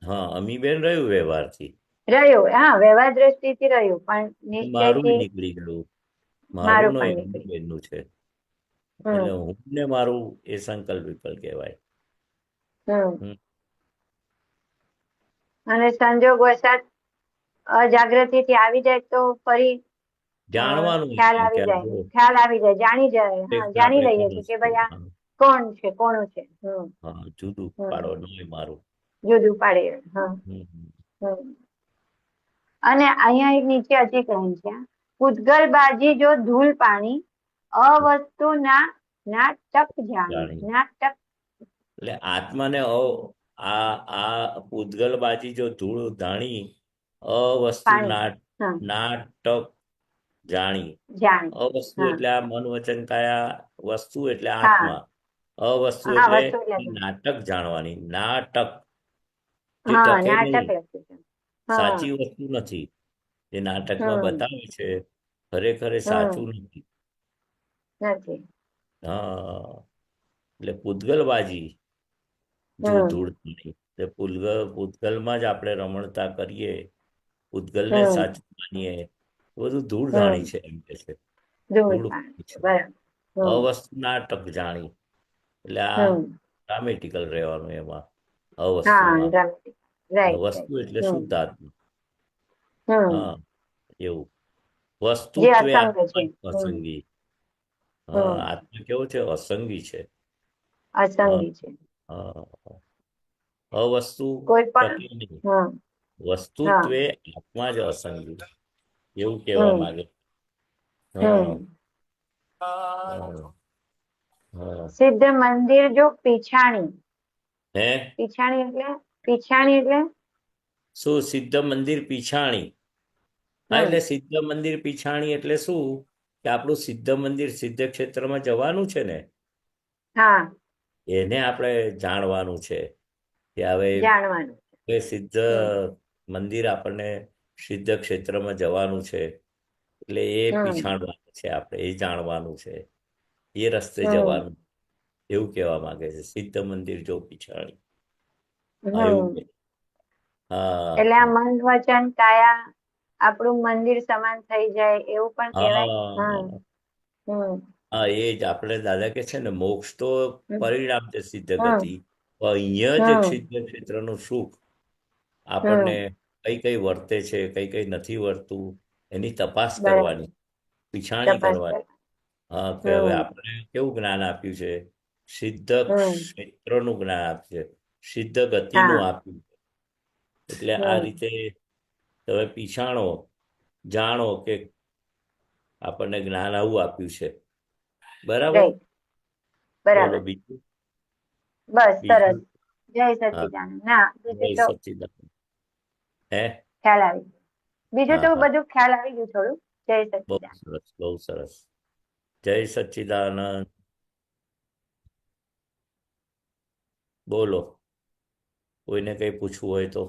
હા, અમીબેન રહ્યું વ્યવહારથી. હા વ્યવહાર દ્રષ્ટિથી રહ્યું પણ મારું નિશ્ચયથી નીકળી ગયું. મારું મારું નો પણ નીકળી અમીબેનનું છે. એટલે હમ હું ને મારું એ સંકલ્પ વિકલ્પ કહેવાય. હમ હમ. અને સંજોગ વસાત અજાગૃતિથી આવી જાય તો ફરી જાણવાનું ખ્યાલ એને કે આવી આ જાય, જો ખ્યાલ આવી જાય, જાણી જાય, હા ખરેખર જાણી આપણે લઈએ કોણ કે છીએ. ભાઈ આ હા, કોણ છે, કોનું છે હા, જુદું હમ પાડવાનું હોય મારું. જુદું પાડી હા હમ. હમ અને અહીંયા એક નીચે હજી કહે છે, પૂતગલબાજી જો ધૂળ પાણી અવસ્તુ ના નાટક જાણી. જાણી નાટક એટલે આત્માને આ પૂતગલબાજી જો ધૂળ ધાણી, અવસ્તુ પાણી હા નાટક જાણી. જાણી અવસ્તુ હા એટલે આ મન વચન કાયા, વસ્તુ એટલે હા આત્મા, અવસ્તુ હા એટલે વસ્તુ એટલે નાટક જાણવાની. નાટક જે હા ટકે નાટક નહીં, લખ્યું છે હા સાચી વસ્તુ નથી. જે નાટકમાં હમ બતાવે છે ખરેખર એ હમ સાચું નથી. નથી હા, એટલે પૂતગલબાજી જો હમ ધૂળ નહીં, પૂતગલમાં જ આપણે રમણતા કરીએ, પૂતગલને જ હમ સાચું માનીએ, બધું ધૂળ હમ ધાણી છે એમ કે છે. ધૂળ ધૂળ પાણી છે. બરાબર હમ અવસ્તુ નાટક જાણી એટલે આ હમ ડ્રામેટિકલ રહેવાનું એમાં. હા અવસ્તુમાં ડ્રામેટિક રાઈટ વસ્તુ રાઈટ એટલે હમ શુદ્ધ આત્મા. હમ હા, એવું. જે વસ્તુત્વે અસંગ છે આત્મા અસંગી. હા, હમ આત્મા કેવો છે? અસંગી છે. હા, અસંગી છે હા. અવસ્તુ કોઈ પણ ટકે નહીં. હમ હા વસ્તુત્વે આત્મા જ અસંગી, એવું કહેવા હમ માંગે. હા, હમ હા, હા. સિદ્ધ મંદિર જો પીછાણી. હે પીછાણી એટલે શું? સિદ્ધ મંદિર પીછાણી. હા, હમ એટલે સિદ્ધ મંદિર પીછાણી એટલે શું? કે આપણું સિદ્ધ મંદિર સિદ્ધ ક્ષેત્રમાં જવાનું છે ને, હા એને આપણે જાણવાનું છે કે હવે જાણવાનું એ સિદ્ધ હમ મંદિર આપણને સિદ્ધ ક્ષેત્રમાં જવાનું છે, એટલે એ હમ પીછાણવાનું છે, આપણે એ જાણવાનું છે, એ રસ્તે હમ જવાનું, એવું કહેવા માંગે છે. સિદ્ધ મંદિર જો પીછાણી. હા, એવું હમ કે. હા એટલે આ હા મન વચન કાયા આપણું મંદિર સમાન થઈ જાય એવું પણ કહેવાય. હા. હા હમ હા, એ જ આપણે દાદા કે છે ને, મોક્ષ તો હમ પરિણામ છે, સિદ્ધ હમ ગતિ. પણ અહીંયા જ હમ સિદ્ધ ક્ષેત્રનું સુખ આપણને હમ કઈ કઈ વર્તે છે, કઈ કઈ નથી વર્તું, એની તપાસ બરાબર. કરવાની, પીછાણી તપાસ કર. કરવાની. હા, કે હવે હમ આપણે કેવું જ્ઞાન આપ્યું છે? સિદ્ધ હમ ક્ષેત્રનું જ્ઞાન આપ્યું છે, સિદ્ધ ગતિનું હા. આપ્યું છે. એટલે આ હમ રીતે તમે પીછાણો, જાણો કે આપણને જ્ઞાન આવું આપ્યું છે. બરાબર. રાઈટ. બોલો બરાબર. બીજું. બસ સરસ. બીજું. જય હા, સચ્ચિદાનંદ. ના, જય બીજું તો સચ્ચિદાનંદ. હે, ખ્યાલ આવી ગયો. બીજું હા તો હા, બધું ખ્યાલ આવી ગયું થોડું. જય બહુ સચ્ચિદાનંદ. સરસ, બહુ સરસ. જય સચ્ચિદાનંદ. બોલો, કોઈને કંઈ પૂછવું હોય તો.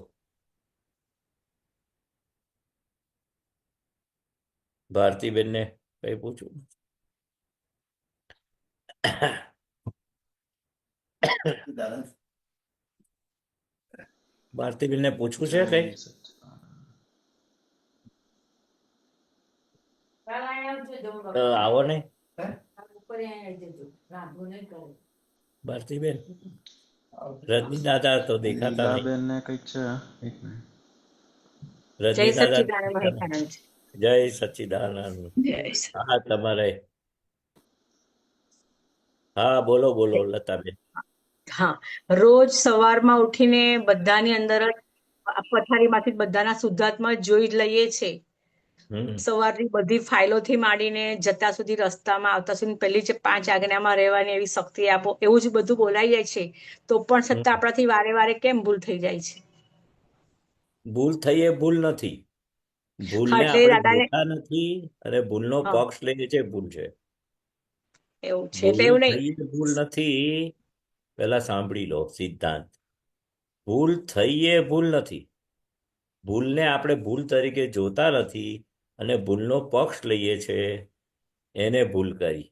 ભારતીબેનને કંઈ પૂછવું? ભારતીબેનને પૂછવું છે કંઈ? આવો ને ભારતીબેન. રજની દાદા તો દેખાતા નહીં. નીલાબેન ને કઈક છે. એક મિનિટ. જય રજની દાદા સચ્ચિદાનંદ દેખાતા નહીં. મહારાજ. જય સચ્ચિદાનંદ. જય હા, તમારે. હા, બોલો બોલો લતાબેન. હા, રોજ સવારમાં ઉઠીને બધાની અંદર જ આ પથારીમાંથી બધાના શુદ્ધાત્મા જોઈ જ લઈએ છે. હમ સવારની બધી ફાઇલોથી માંડીને જતા સુધી, રસ્તામાં આવતા સુધી પહેલી જે 5 આજ્ઞામાં રહેવાની એવી શક્તિ આપો, એવું જ બધું બોલાઈ જાય છે. તો પણ છતાં હમ. આપણાથી વારે વારે કેમ ભૂલ થઈ જાય છે? ભૂલ થઈ એ ભૂલ નથી. હા, ભૂલને એટલે આપણે દાદાને જોતા નથી અને ભૂલનો હા પક્ષ લઈએ છે, ભૂલ છે. એવું છે, એટલે ભૂલ એવું નહીં. થઈ એ ભૂલ નથી. પહેલા સાંભળી લો સિદ્ધાંત. ભૂલ થઈ એ ભૂલ નથી. ભૂલને આપણે ભૂલ તરીકે જોતા નથી અને ભૂલનો પક્ષ લઈએ છે, એને ભૂલ કરી.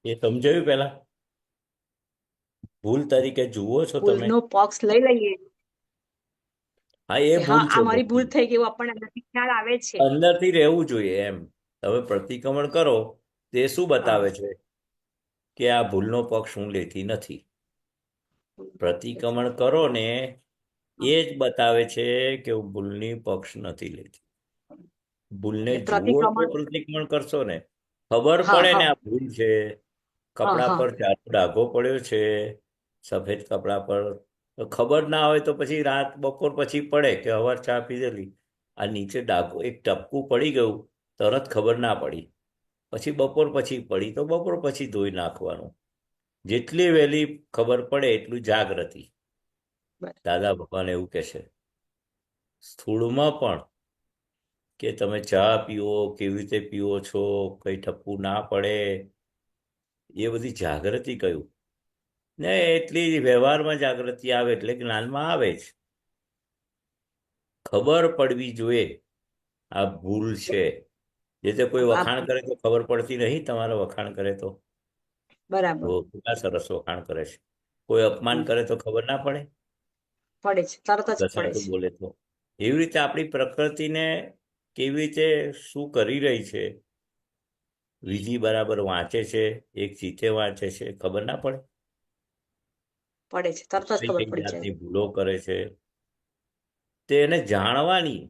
એ સમજાયું પહેલા? ભૂલ તરીકે જુઓ છો તમે? ભૂલનો પક્ષ લઈ લઈએ હા, એ કે હા, ભૂલ આ છે મારી ભૂલ મોટી. થઈ ગઈ, એવું આપણને અંદરથી ખ્યાલ આવે છે. અંદરથી રહેવું જોઈએ એમ. તમે પ્રતિક્રમણ કરો તે શું હા, બતાવે છે? કે આ ભૂલનો પક્ષ હું લેતી નથી. પ્રતિક્રમણ કરો ને, હા. એ જ બતાવે છે કે હું ભૂલની પક્ષ નથી લેતી. ભૂલને એટલે જુઓ તો પ્રતિક્રમણ. પ્રતિક્રમણ કરશો ને, ખબર હા પડે ને હા આ ભૂલ છે. હા કપડા હા પર ચારો ડાઘો પડ્યો છે, સફેદ કપડા પર. તો ખબર ના હોય તો પછી રાત બપોર પછી પડે કે હવાર ચા પીધેલી, આ નીચે ડાઘો એક ટપકું પડી ગયું, તરત ખબર ના પડી. પછી બપોર પછી પડી તો બપોર પછી ધોઈ નાખવાનું. જેટલી વહેલી ખબર પડે એટલું જાગૃતિ. બરાબર. દાદા ભગવાન એવું કહે છે. સ્થૂળમાં પણ કે તમે ચા પીવો, કેવી રીતે પીવો છો, કઈ ઠપકું ના પડે, એ બધી જાગૃતિ કયું ને? એટલી વ્યવહારમાં જાગૃતિ આવે એટલે જ્ઞાનમાં આવે જ. ખબર પડવી જોઈએ આ ભૂલ છે. જે તે કોઈ વખાણ કરે તો ખબર પડતી નહીં, તમારે વખાણ કરે તો બરાબર. કેટલા સરસ વખાણ કરે છે. કોઈ અપમાન કરે તો ખબર ના પડે, પડે છે, તરત જ પડે ઘસાતું છે. બોલે તો. એવી રીતે આપણી પ્રકૃતિને કેવી રીતે શું કરી રહી છે, વિધિ બરાબર વાંચે છે, એક ચીતે વાંચે છે, ખબર ના પડે? પડે છે, તરત જ કઈ ખબર કઈ પડી જાય. જાતની ભૂલો કરે છે, તેને જાણવાની,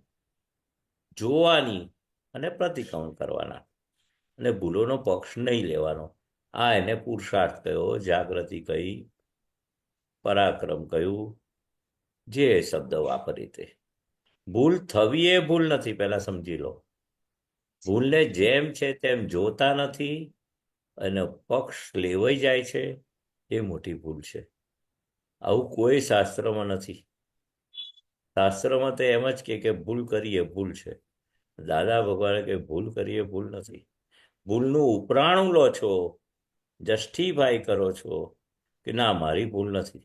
જોવાની અને પ્રતિક્રમણ કરવાના, અને ભૂલોનો પક્ષ નહીં લેવાનો. આ એને પુરુષાર્થ કયો, જાગૃતિ કઈ, પરાક્રમ કયું, જે શબ્દ વાપરી તે. ભૂલ થવી એ ભૂલ નથી, પહેલા સમજી લો. ભૂલને જેમ છે તેમ જોતા નથી અને પક્ષ લેવાઈ જાય છે, એ મોટી ભૂલ છે. આવું કોઈ શાસ્ત્રમાં નથી. શાસ્ત્રમાં તો એમ જ કે ભૂલ કરીએ ભૂલ છે. દાદા ભગવાને કે ભૂલ કરીએ ભૂલ નથી. ભૂલનું ઉપરાણું લો છો, જસ્ટિફાઈ કરો છો કે ના, મારી ભૂલ નથી.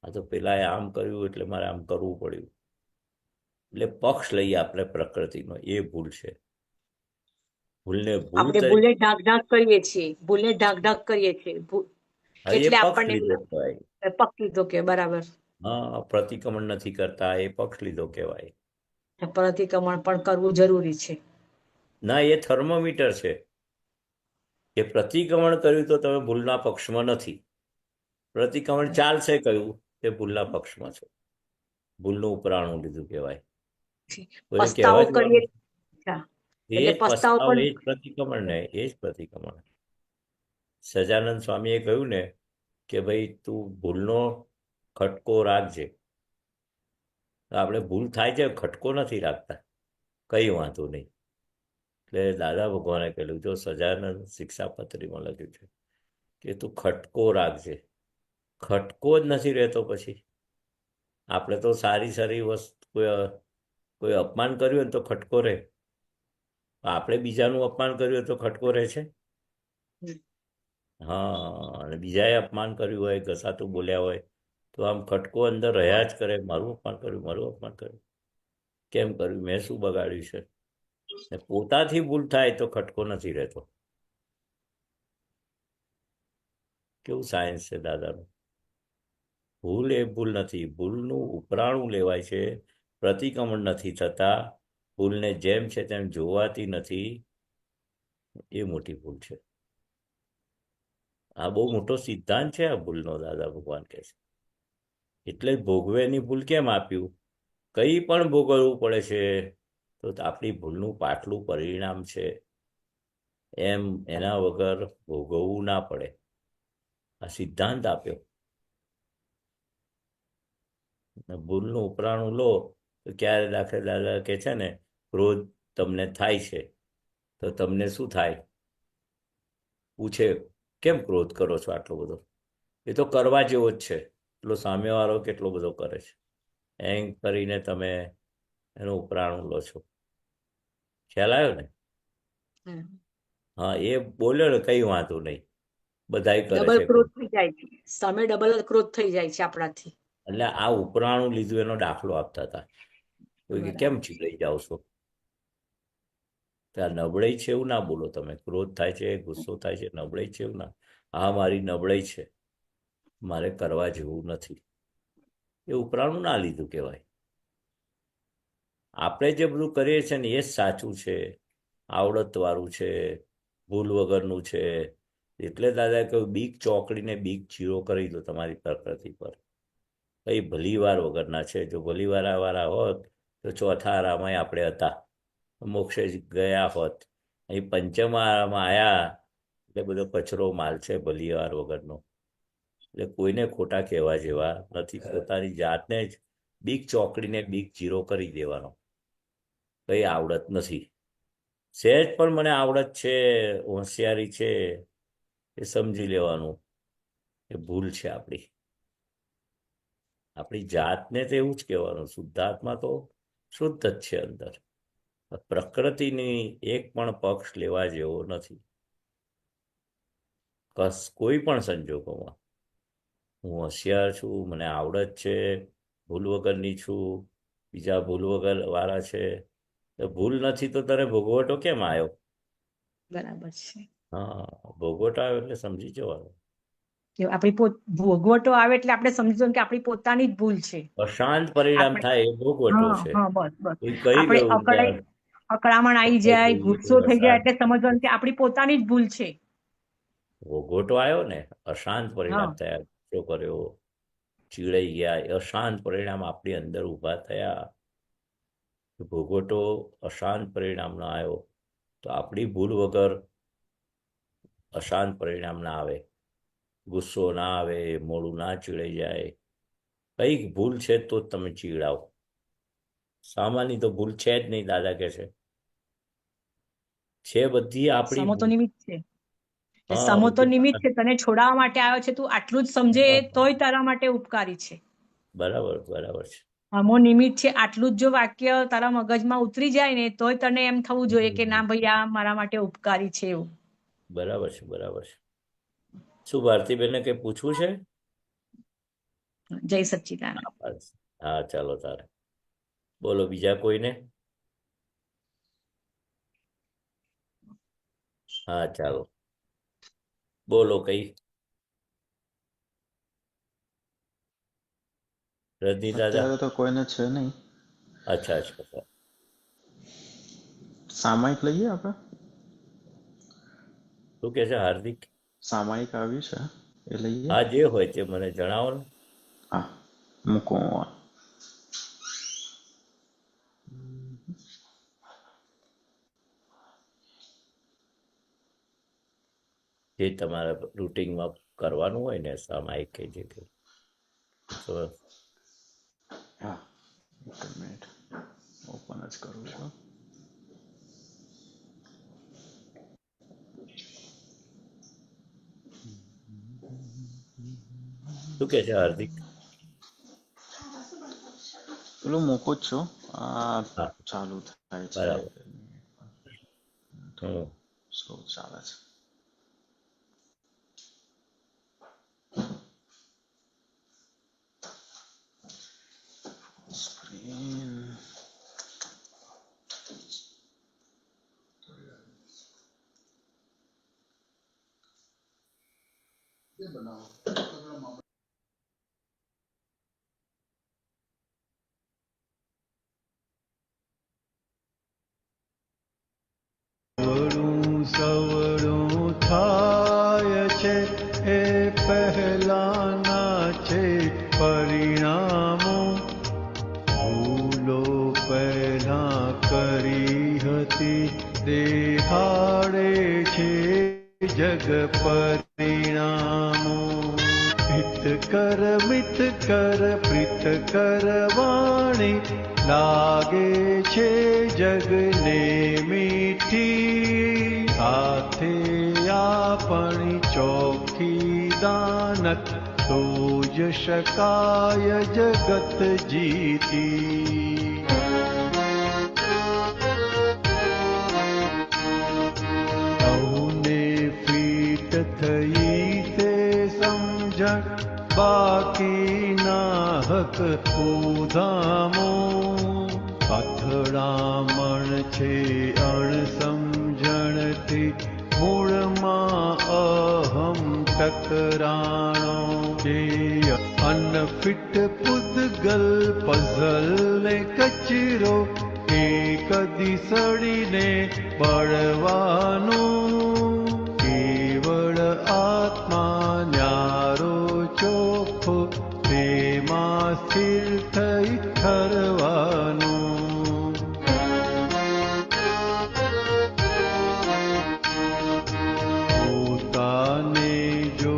આ તો પેલાએ આમ કર્યું એટલે મારે આમ કરવું પડ્યું. એટલે પક્ષ લઈએ આપણે પ્રકૃતિનો, એ ભૂલ છે. ભૂલને ભૂલ આપણે તરીકે, ભૂલે ઢાંક ઢાંક કરીએ છીએ, ભૂલને ઢાંક ઢાંક કરીએ છીએ, હા, એ એટલે પક્ષ આપણને લીધો કહેવાય. પકડી લીધો કે બરાબર. હા, પ્રતિક્રમણ નથી કરતા, એ પક્ષ લીધો કહેવાય. પ્રતિક્રમણ પણ કરવું જરૂરી છે. ના, એ થર્મોમીટર છે કે પ્રતિક્રમણ કર્યું તો તમે ભૂલના પક્ષમાં નથી, પ્રતિક્રમણ ચાલશે કહ્યું તે ભૂલના પક્ષમાં છો. ભૂલનું ઉપરાણું લીધું કહેવાય. કોઈને પસ્તાવો કહેવા કરીએ, જવાનું, એ એટલે જ પસ્તાવો પસ્તાવ, પણ એ જ પ્રતિક્રમણ ને, એ જ પ્રતિક્રમણ. સજાનંદ સ્વામીએ કહ્યું ને કે ભાઈ તું ભૂલનો ખટકો રાખજે. આપણે ભૂલ થાય છે, ખટકો નથી રાખતા, કઈ વાંધો નહીં. એટલે દાદા ભગવાને કહેલું, જો સજાનંદ શિક્ષાપત્રીમાં લખ્યું છે કે તું ખટકો રાખજે. ખટકો જ નથી રહેતો પછી. આપણે તો સારી સારી વસ્તુ, કોઈ અપમાન કર્યું હોય તો ખટકો રહે. આપણે બીજાનું અપમાન કર્યું હોય તો ખટકો રહે છે. હા, અને બીજાએ અપમાન કર્યું હોય, ઘસાતું બોલ્યા હોય તો આમ ખટકો અંદર રહ્યા જ કરે, મારું અપમાન કર્યું, મારું અપમાન કર્યું, કેમ કર્યું, મેં શું બગાડ્યું છે. ને પોતાથી ભૂલ થાય તો ખટકો નથી રહેતો. કેવું સાયન્સ છે દાદાનું. ભૂલ એ ભૂલ નથી, ભૂલનું ઉપરાણું લેવાય છે, પ્રતિક્રમણ નથી થતા, ભૂલને જેમ છે તેમ જોવાતી નથી, એ મોટી ભૂલ છે. આ બહુ મોટો સિદ્ધાંત છે આ ભૂલનો, દાદા ભગવાન કહે છે. એટલે ભોગવેની ભૂલ કેમ આપ્યું, કંઈ પણ ભોગવવું પડે છે તો આપણી ભૂલનું પાછલું પરિણામ છે, એમ એના વગર ભોગવવું ના પડે. આ સિદ્ધાંત આપ્યો. ભૂલનું ઉપરાણું લો તો ક્યારે દાખલે દાદા કે છે ને, ક્રોધ તમને થાય છે તો તમને શું થાય, પૂછે કેમ ક્રોધ કરો છો આટલો બધો, એ તો કરવા જેવો જ છે, એટલો સામેવાળો કેટલો બધો કરે છે, એમ કરીને તમે એનું ઉપરાણું લો છો. ખ્યાલ આવ્યો ને? હા, એ બોલ્યો ને, કઈ વાંધો નહીં, બધાય કરે ડબલ છે. ક્રોધ થઈ જાય છે, સામે ડબલ ક્રોધ થઈ જાય છે આપણાથી. એટલે આ ઉપરાણું લીધું એનો દાખલો આપતા હતા. કે કેમ ચીડાઈ જાઓ છો, ત્યાં નબળાઈ છે એવું ના બોલો તમે. ક્રોધ થાય છે, ગુસ્સો થાય છે, નબળાઈ છે એવું ના. હા, મારી નબળાઈ છે, મારે કરવા જેવું નથી, એ ઉપરાણું ના લીધું કહેવાય. આપણે જે બધું કરીએ છીએ ને એ જ સાચું છે, આવડતવાળું છે, ભૂલ વગરનું છે. એટલે દાદા કહ્યું, બીક ચોકડીને બીક ચીરો કરી દો તમારી પ્રકૃતિ પર. કઈ ભલીવાર વગરના છે. જો ભલીવાળા હોત તો ચોથા આરામાં આપણે હતા, મોક્ષે ગયા હોત. અહીં પંચમા આરામાં આવ્યા એટલે બધો કચરો માલ છે ભલીવાર વગરનો. એટલે કોઈને ખોટા કહેવા જેવા નથી. પોતાની જાતને જ બીક ચોકડીને બીક જીરો કરી દેવાનો. કઈ આવડત નથી, સહેજ પણ મને આવડત છે, હોશિયારી છે, એ સમજી લેવાનું એ ભૂલ છે આપણી. આપણી જાતને તો એવું જ કહેવાનું, શુદ્ધાત્મા તો શુદ્ધ જ છે અંદર. પ્રકૃતિની એક પણ પક્ષ લેવા જેવો નથી. કોઈ પણ સંજોગોમાં હું હોશિયાર છું, મને આવડત છે, ભૂલ વગરની છું, બીજા ભૂલ વગર વાળા છે, તો ભૂલ નથી તો તને ભોગવટો કેમ આવ્યો? બરાબર છે. હા, ભોગવટો આવ્યો એટલે સમજી જવાનું. આપણી ભોગવટો આવે એટલે આપણે સમજવું કે આપણી પોતાની જ ભૂલ છે. અશાંત પરિણામ થાય એ ભોગવટો છે. બસ એ કહી આપણે ગયું અકળામણ આવી જાય, ગુસ્સો થઈ જાય એટલે સમજવાનું કે આપણી પોતાની જ ભૂલ છે. ભોગવટો આવ્યો ને, અશાંત પરિણામ થયા, ગુસ્સો કર્યો, ચીડાઈ ગયા, અશાંત પરિણામ આપણી અંદર ઊભા થયા. ભોગવટો અશાંત પરિણામ ના આવ્યો તો આપણી ભૂલ વગર અશાંત પરિણામ ના આવે, ગુસ્સો ના આવે, મોડું ના ચીડાઈ જાય. કંઈક ભૂલ છે તો જ તમે ચીડાવો. સામાન્ય તો ભૂલ છે જ નહીં, દાદા કહે છે બધી આપણી સમો તો ભૂલ. નિમિત્ત છે, સમો તો નિમિત્ત છે. તને છોડાવવા માટે આવ્યો છે, તું આટલું જ સમજે તોય તારા માટે ઉપકારી છે. બરાબર, બરાબર છે. સમો નિમિત્ત છે, આટલું જ જો વાક્ય તારા મગજમાં ઉતરી જાય ને તોય તને એમ થવું જોઈએ કે ના ભાઈ, આ મારા માટે ઉપકારી છે એવું. બરાબર છે, બરાબર છે. શું ભારતીબેનને કઈ પૂછવું છે? જય સચ્ચિદાનંદ. બસ. હા, ચાલો તારે બોલો બીજા કોઈને. હા, ચાલો બોલો કઈ. રજની દાદા. અત્યારે તો કોઈને છે નહીં. અચ્છા અચ્છા. સામાયિક લઈએ આપણે. શું કે છે હાર્દિક? સામાયિક આવ્યું છે એ લઈએ. હા, જે હોય તે મને જણાવો ને. હા, મૂકો. જે તમારા રૂટિનમાં કરવાનું હોય ને સામાયિક કે જે કંઈ. તો હા, એક મિનિટ ઓપન જ કરું છું. શું કે છે હાર્દિક? પેલું મૂકું જ છું. આ હા, ચાલુ થાય છે. બરાબર. હમ. સ્લો ચાલે છે. સ્ક્રીન સવળું થાય છે એ પહેલાના છે પરિણામો. ભૂલો પહેલા કરી હતી દેખાડે છે જગ પરિણામો. હિત કર મિત કર પ્રીત કર વાણી લાગે છે જગને મીઠી. સાથે આપણી ચોખ્ખી દાનત તો જ શકાય જગત જીતી. સૌને ફીટ થઈ તે સમજણ બાકીના હક ઉધામો. અથડામણ છે અણસમજણથી મૂળમાં અહમ ટકરાણો. અનફિટ પૂતગલ પઝલ ને કચરો એક દિસડીને બળવાનું. કેવળ આત્મા ન્યારો ચોખ્ખો તેમાં સ્થિર થઈ ઠરવાનું. પોતાને જો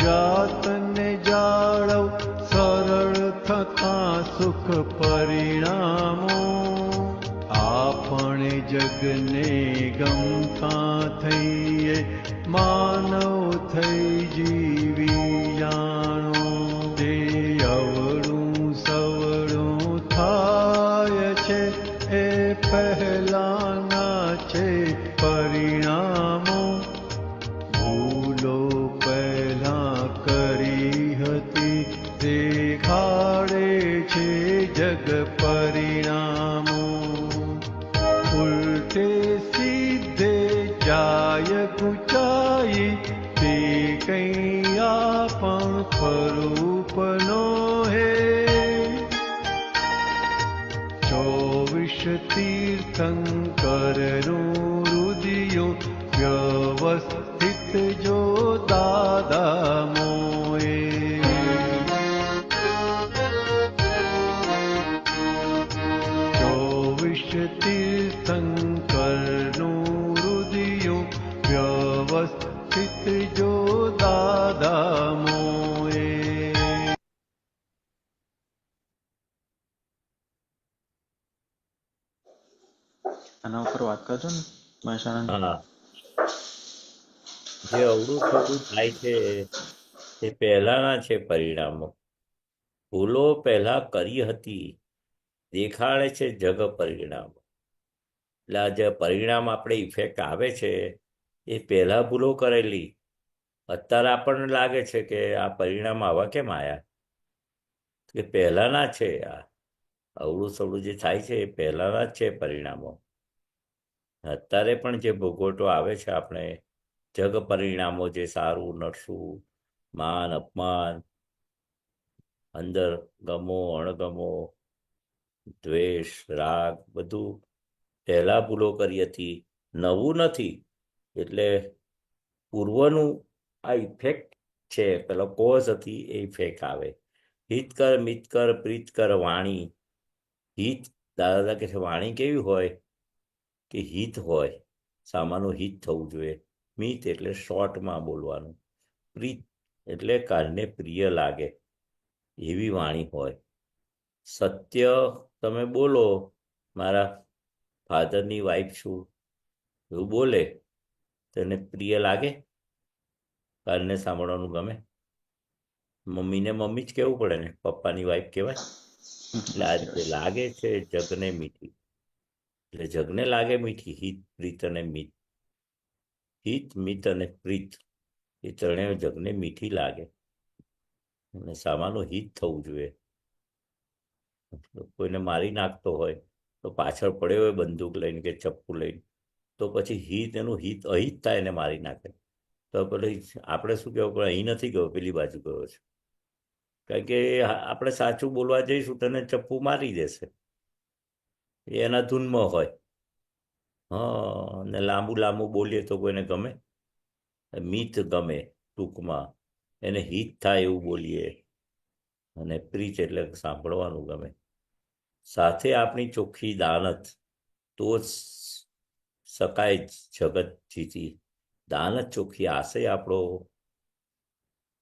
જાતને જાળવ સરળ થતા સુખ પરિણામો. આપણે જગને ગમતા થઈએ માનવ થઈ જીવી જાણો. તે અવળું સવળું થાય છે એ પહેલાના છે પરિણામો. ભૂલો પહેલા કરી હતી દેખાડે છે જગ પરિણામો. ઉલટે સીધે જાય ગુચાઈ તે કઈ આપણ સ્વરૂપનો હે. 24 તીર્થંકરનું રુદિયો વ્યવસ્થિત જો દાદા મોએ. 24 તીર્થંકરનું રુદિયો વ્યવસ્થિત જો દાદા મોએ. આના ઉપર વાત કરજો ને મહેસાણા. હા, જે અવળું થવડું થાય છે તે પહેલાના છે પરિણામો. ભૂલો પહેલા કરી હતી દેખાડે છે જગ પરિણામો. એટલે આ જે પરિણામ આપણે ઇફેક્ટ આવે છે એ પહેલા ભૂલો કરેલી અત્યારે આપણને લાગે છે કે આ પરિણામ આવા કેમ આવ્યા. કે પહેલાના છે. આ અવળું સવળું જે થાય છે એ પહેલાના જ છે પરિણામો. અત્યારે પણ જે ભોગવટો આવે છે આપણે જગ પરિણામો, જે સારું નરસું, માન અપમાન, અંદર ગમો અણગમો, દ્વેષ રાગ, બધું પહેલા ભૂલો કરી હતી, નવું નથી. એટલે પૂર્વનું આ ઇફેક્ટ છે, પેલો કોઝ હતી એ ઇફેક્ટ આવે. હિત કર મિત કર પ્રીત કર વાણી. હિત, દાદા કે છે વાણી કેવી હોય કે હિત હોય, સામાનું હિત થવું જોઈએ. મિત એટલે શોર્ટમાં બોલવાનું. પ્રીત એટલે કારને પ્રિય લાગે એવી વાણી હોય. સત્ય તમે બોલો, મારા ફાધરની વાઈફ છું એવું બોલે તો એને પ્રિય લાગે, કારને સાંભળવાનું ગમે. મમ્મીને મમ્મી જ કહેવું પડે ને, પપ્પાની વાઈફ કહેવાય. એટલે આ રીતે લાગે છે જગને મીઠી. એટલે જગને લાગે મીઠી હિત પ્રીત અને મિત. હિત મિત અને પ્રીત એ ત્રણેય જગને મીઠી લાગે અને સામાનું હિત થવું જોઈએ. કોઈને મારી નાખતો હોય તો પાછળ પડ્યો હોય બંદૂક લઈને કે ચપ્પુ લઈને, તો પછી હિત એનું હિત અહિત થાય એને મારી નાખે તો પેલી આપણે શું કહેવું પડે, અહીં નથી ગયો પેલી બાજુ ગયો છે. કારણ કે આપણે સાચું બોલવા જઈશું તને ચપ્પુ મારી દેશે, એ એના ધૂનમાં હોય. હા, ને લાંબુ લાંબુ બોલીએ તો કોઈને ગમે? મિત ગમે, ટૂંકમાં એને હિત થાય એવું બોલીએ. અને પ્રીત એટલે સાંભળવાનું ગમે. સાથે આપણી ચોખ્ખી દાનત, તો જ શકાય જગત જીતી. દાનત ચોખ્ખી, આશય આપણો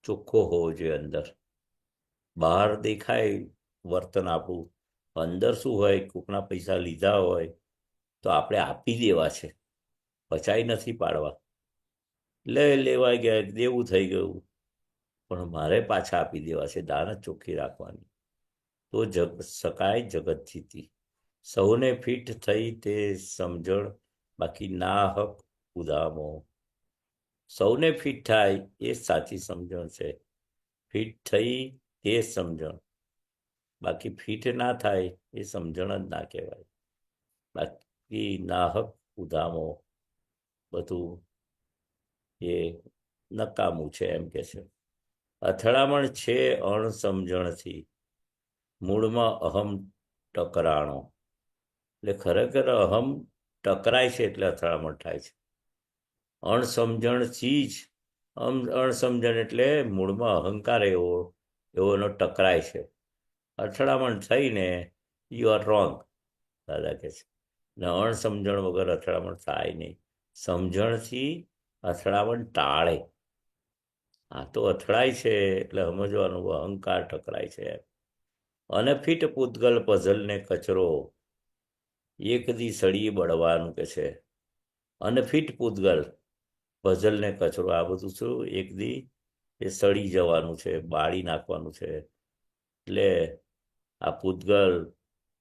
ચોખ્ખો હોવો જોઈએ. અંદર બહાર દેખાય વર્તન આપણું, અંદર શું હોય, કોકના પૈસા લીધા હોય તો આપણે આપી દેવા છે, પચાઈ નથી પાડવા. લેવાઈ ગયા, દેવું થઈ ગયું, પણ મારે પાછા આપી દેવા છે. દાનત ચોખ્ખી રાખવાની, તો શકાય જગત જીતી. સૌને ફિટ થઈ તે સમજણ, બાકી ના હક ઉદામો. સૌને ફિટ થાય એ સાચી સમજણ છે. ફિટ થઈ તે સમજણ, બાકી ફિટ ના થાય એ સમજણ જ ના કહેવાય. બાકી નાહક ઉધામો બધું એ નકામું છે એમ કે છે. અથડામણ છે અણસમજણથી, મૂળમાં અહમ ટકરાણો. એટલે ખરેખર અહમ ટકરાય છે એટલે અથડામણ થાય છે. અણસમજણથી જ, અણસમજણ એટલે મૂળમાં અહંકાર એવો એનો ટકરાય છે. અથડામણ થઈને યુ આર રોંગ, દાદા કહે છે. ને અણસમજણ વગર અથડામણ થાય નહીં. સમજણથી અથડામણ ટાળે. આ તો અથડાય છે એટલે સમજવાનું અહંકાર ટકરાય છે. અનફિટ પૂતગલ પઝલને કચરો, એક દી સળી બળવાનું કે છે. અનફિટ પૂતગલ, પઝલને કચરો, આ બધું શું એક દી એ સળી જવાનું છે, બાળી નાખવાનું છે. એટલે આ પૂતગલ,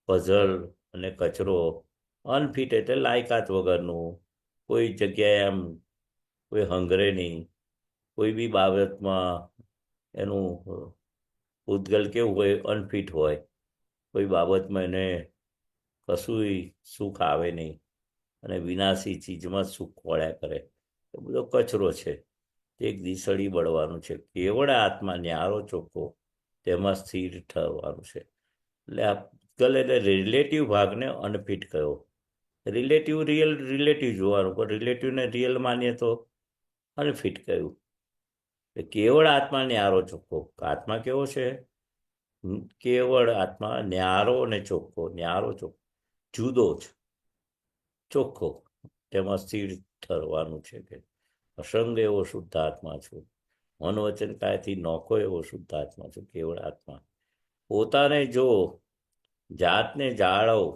પઝલ અને કચરો, અનફિટ એટલે લાયકાત વગરનું, કોઈ જગ્યાએ આમ કોઈ હંગરે નહીં, કોઈ બી બાબતમાં એનું પૂતગલ કેવું હોય, અનફિટ હોય, કોઈ બાબતમાં એને કશું સુખ આવે નહીં અને વિનાશી ચીજમાં સુખ ખોળ્યા કરે, એ બધો કચરો છે. એક દિસળી બળવાનું છે. કેવળ આત્મા ન્યારો ચોખ્ખો, તેમાં સ્થિર થવાનું છે. એટલે આ પૂતગલ એટલે રિલેટિવ ભાગને અનફિટ કયો. રિલેટિવ રિયલ રિલેટિવ જોવાનું, પણ રિલેટિવને રિયલ માનીએ તો અનફિટ કહ્યું. કેવળ આત્મા ન્યારો ચોખ્ખો. આત્મા કેવો છે? કેવળ આત્મા ન્યારો ને ચોખ્ખો. ન્યારો ચોખ્ખો, જુદો જ, ચોખ્ખો, તેમાં સ્થિર ઠરવાનું છે. કે અસંગ એવો શુદ્ધ આત્મા છું, મન વચન કાયથી નોખો એવો શુદ્ધ આત્મા છું. કેવળ આત્મા. પોતાને જો, જાતને જાળવ,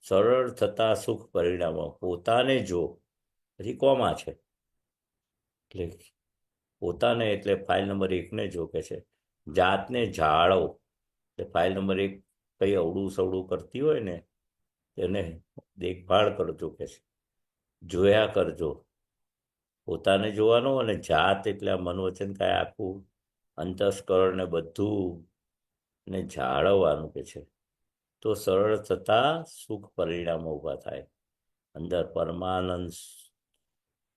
સરળ થતા સુખ પરિણામો. પોતાને જો, પછી કોમાં છે, એટલે પોતાને એટલે ફાઇલ નંબર 1 ને જો કે છે. જાતને જાળવ એટલે ફાઇલ નંબર 1 કઈ અવળું સવડું કરતી હોય ને તેને દેખભાળ કરજો કે છે, જોયા કરજો. પોતાને જોવાનું. અને જાત એટલે આ મન વચન કાંઈ આખું અંતસ્કરણ ને બધું ને જાળવવાનું કે છે, તો સરળ થતા સુખ પરિણામો ઊભા થાય, અંદર પરમાનંદ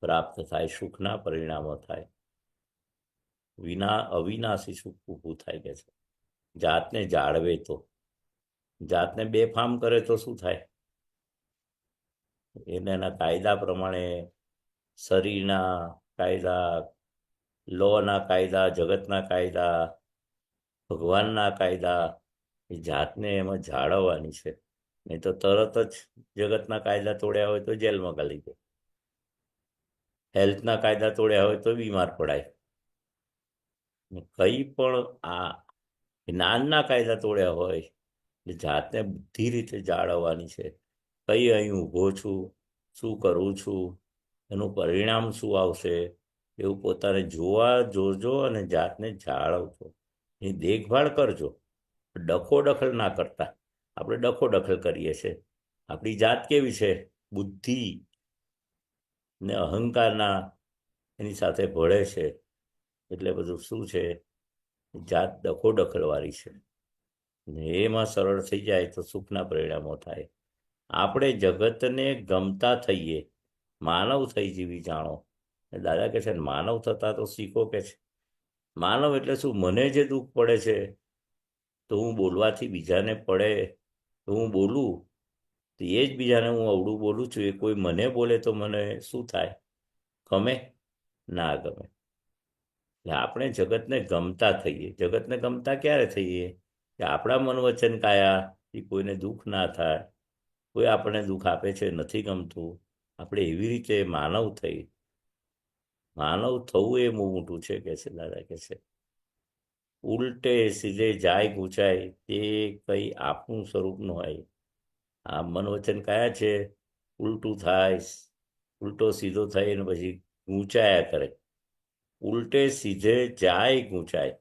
પ્રાપ્ત થાય, સુખના પરિણામો થાય, અવિનાશી સુખ ઊભું થાય કે છે. જાતને જાળવે તો, જાતને બેફામ કરે તો શું થાય? એના કાયદા પ્રમાણે, શરીરના કાયદા, લોના કાયદા, જગતના કાયદા, ભગવાનના કાયદા, એ જાતને એમાં જાળવવાની છે. નહીં તો તરત જ જગતના કાયદા તોડ્યા હોય તો જેલમાં ગાલી દે, હેલ્થના કાયદા તોડ્યા હોય તો બીમાર પડાય, કંઈ પણ આ જ્ઞાનના કાયદા તોડ્યા હોય, જાતને બધી રીતે જાળવવાની છે. કઈ અહીં ઊભો છું, શું કરું છું, એનું પરિણામ શું આવશે, એવું પોતાને જોજો અને જાતને જાળવજો, એની દેખભાળ કરજો. ડખોડખલ ના કરતા. આપણે ડખોડખલ કરીએ છીએ. આપણી જાત કેવી છે? બુદ્ધિ ને અહંકારના એની સાથે ભળે છે, એટલે બધું શું છે? જાત ડખોડખલવાળી છે. ને એમાં સરળ થઈ જાય તો સુખના પરિણામો થાય. આપણે જગતને ગમતા થઈએ, માનવ થઈ જીવી જાણો. દાદા કહે છે માનવ થતા તો શીખો કે છે. માનવ એટલે શું? મને જે દુઃખ પડે છે તો હું બોલવાથી બીજાને પડે તો હું બોલું, તો એ જ બીજાને હું અવળું બોલું છું. એ કોઈ મને બોલે તો મને શું થાય? ગમે? ના ગમે. એટલે આપણે જગતને ગમતા થઈએ. જગતને ગમતા ક્યારે થઈએ? કે આપણા મન વચન કાયા એ કોઈને દુઃખ ના થાય. કોઈ આપણને દુઃખ આપે છે, નથી ગમતું, આપણે એવી રીતે માનવ થઈ. માનવ થવું એ બહુ મોટું છે કે છે દાદા કે છે. ઉલટે સીધે જાય ગૂંચાય તે કઈ આપણું સ્વરૂપ ન હોય. આ મન વચન કયા છે? ઉલટું થાય, ઉલટો સીધો થાય ને પછી ગૂંચાયા કરે. ઉલટે સીધે જાય ગૂંચાય,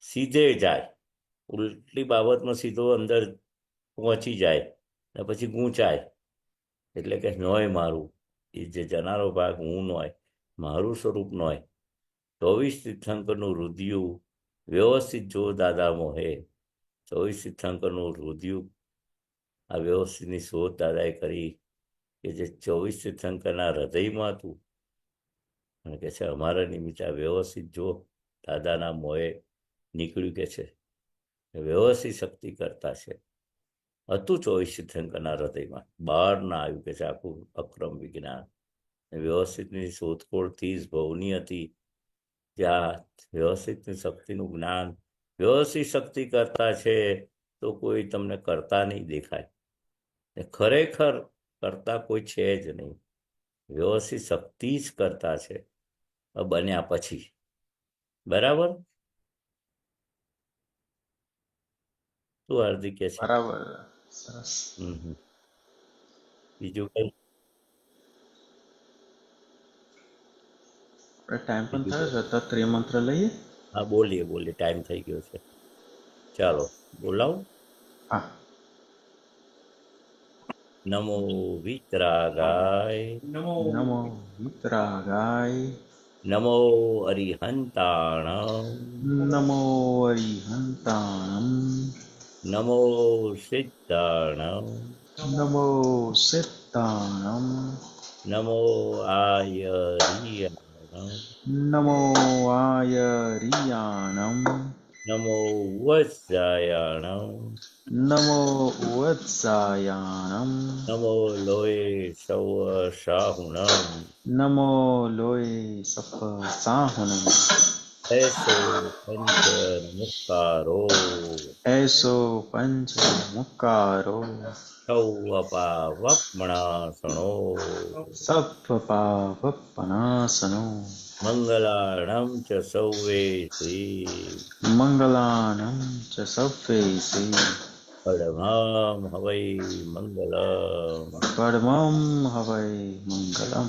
સીધે જાય, ઉલટી બાબતમાં સીધો અંદર પહોંચી જાય ને પછી ગૂંચાય. એટલે કે નોય મારું, એ જે જનારો ભાગ હું નોય, મારું સ્વરૂપ નોય. 24 તીર્થંકરનું રુધિયું વ્યવસ્થિત જો દાદા મોહે. 24 તીર્થંકરનું રુધિયું, આ વ્યવસ્થિતની શોધ દાદાએ કરી કે જે 24 તીર્થંકરના હૃદયમાં હતું. અને કે છે અમારા નિમિત્તે આ વ્યવસ્થિત જો દાદાના મોએ નીકળ્યું કે છે. વ્યવસ્થિત શક્તિ કરતા છે. હતું 24 તીર્થંકરના હૃદયમાં, બહાર ના આવ્યું કે છે આખું અક્રમ વિજ્ઞાન. વ્યવસ્થિતની શોધખોળથી જ ભવની હતી. ત્યાં વ્યવસ્થિતની શક્તિનું જ્ઞાન, વ્યવસ્થિત શક્તિ કરતા છે તો કોઈ તમને કરતા નહીં દેખાય. ખરેખર કરતા કોઈ છે જ નહીં. વ્યવસ્થિત શક્તિ જ કરતા છે બન્યા પછી. બરાબર? શું હાર્દિક કે છે? બરાબર, સરસ. બીજું કઈ? ટાઈમ પણ થયો છે તો ત્રિમંત્ર લઈએ. હા, બોલીએ, ટાઈમ થઈ ગયો છે. ચાલો બોલાવું. હા. નમો વિતરાગાય, નમો વિતરાગાય, નમો અરિહંતાણમ, નમો અરિહંતાણમ, નમો સિદ્ધાણમ, નમો સિદ્ધાણમ, નમો આયરિયાણમ, નમો આયરિયાણમ, નમો વત્સાયાણમ, નમો વત્સાયાણમ, નમો લોય સૌ સાહુણમ, નમો લોય સપ સાહુણમ, એસો પંચ મુક્કારો, એસો પંચ મુક્કારો, સૌ અપાવપમણાસણો, સપ પાવપનાસનો, મંગલાણમ ચ સૌવે શ્રી, મંગલાનમ ચ સવ્વેસી, પડમામ હવૈ મંગલમ, પરમં હવૈ મંગલમ.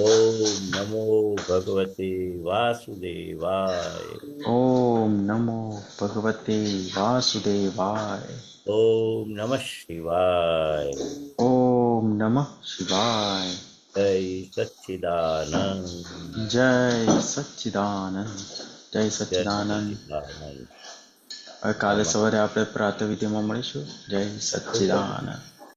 ઓમ નમો ભગવતે વાસુદેવાય, ઓમ નમો ભગવતે વાસુદેવાય, ઓમ નમઃ શિવાય, ઓમ નમઃ શિવાય, જય સચ્ચિદાનંદ, જય સચ્ચિદાનંદ, જય સચ્ચિદાનંદ. સચ્ચિદાનંદ. હવે કાલે સવારે આપણે પ્રાતઃ વિધિમાં મળીશું. જય સચ્ચિદાનંદ.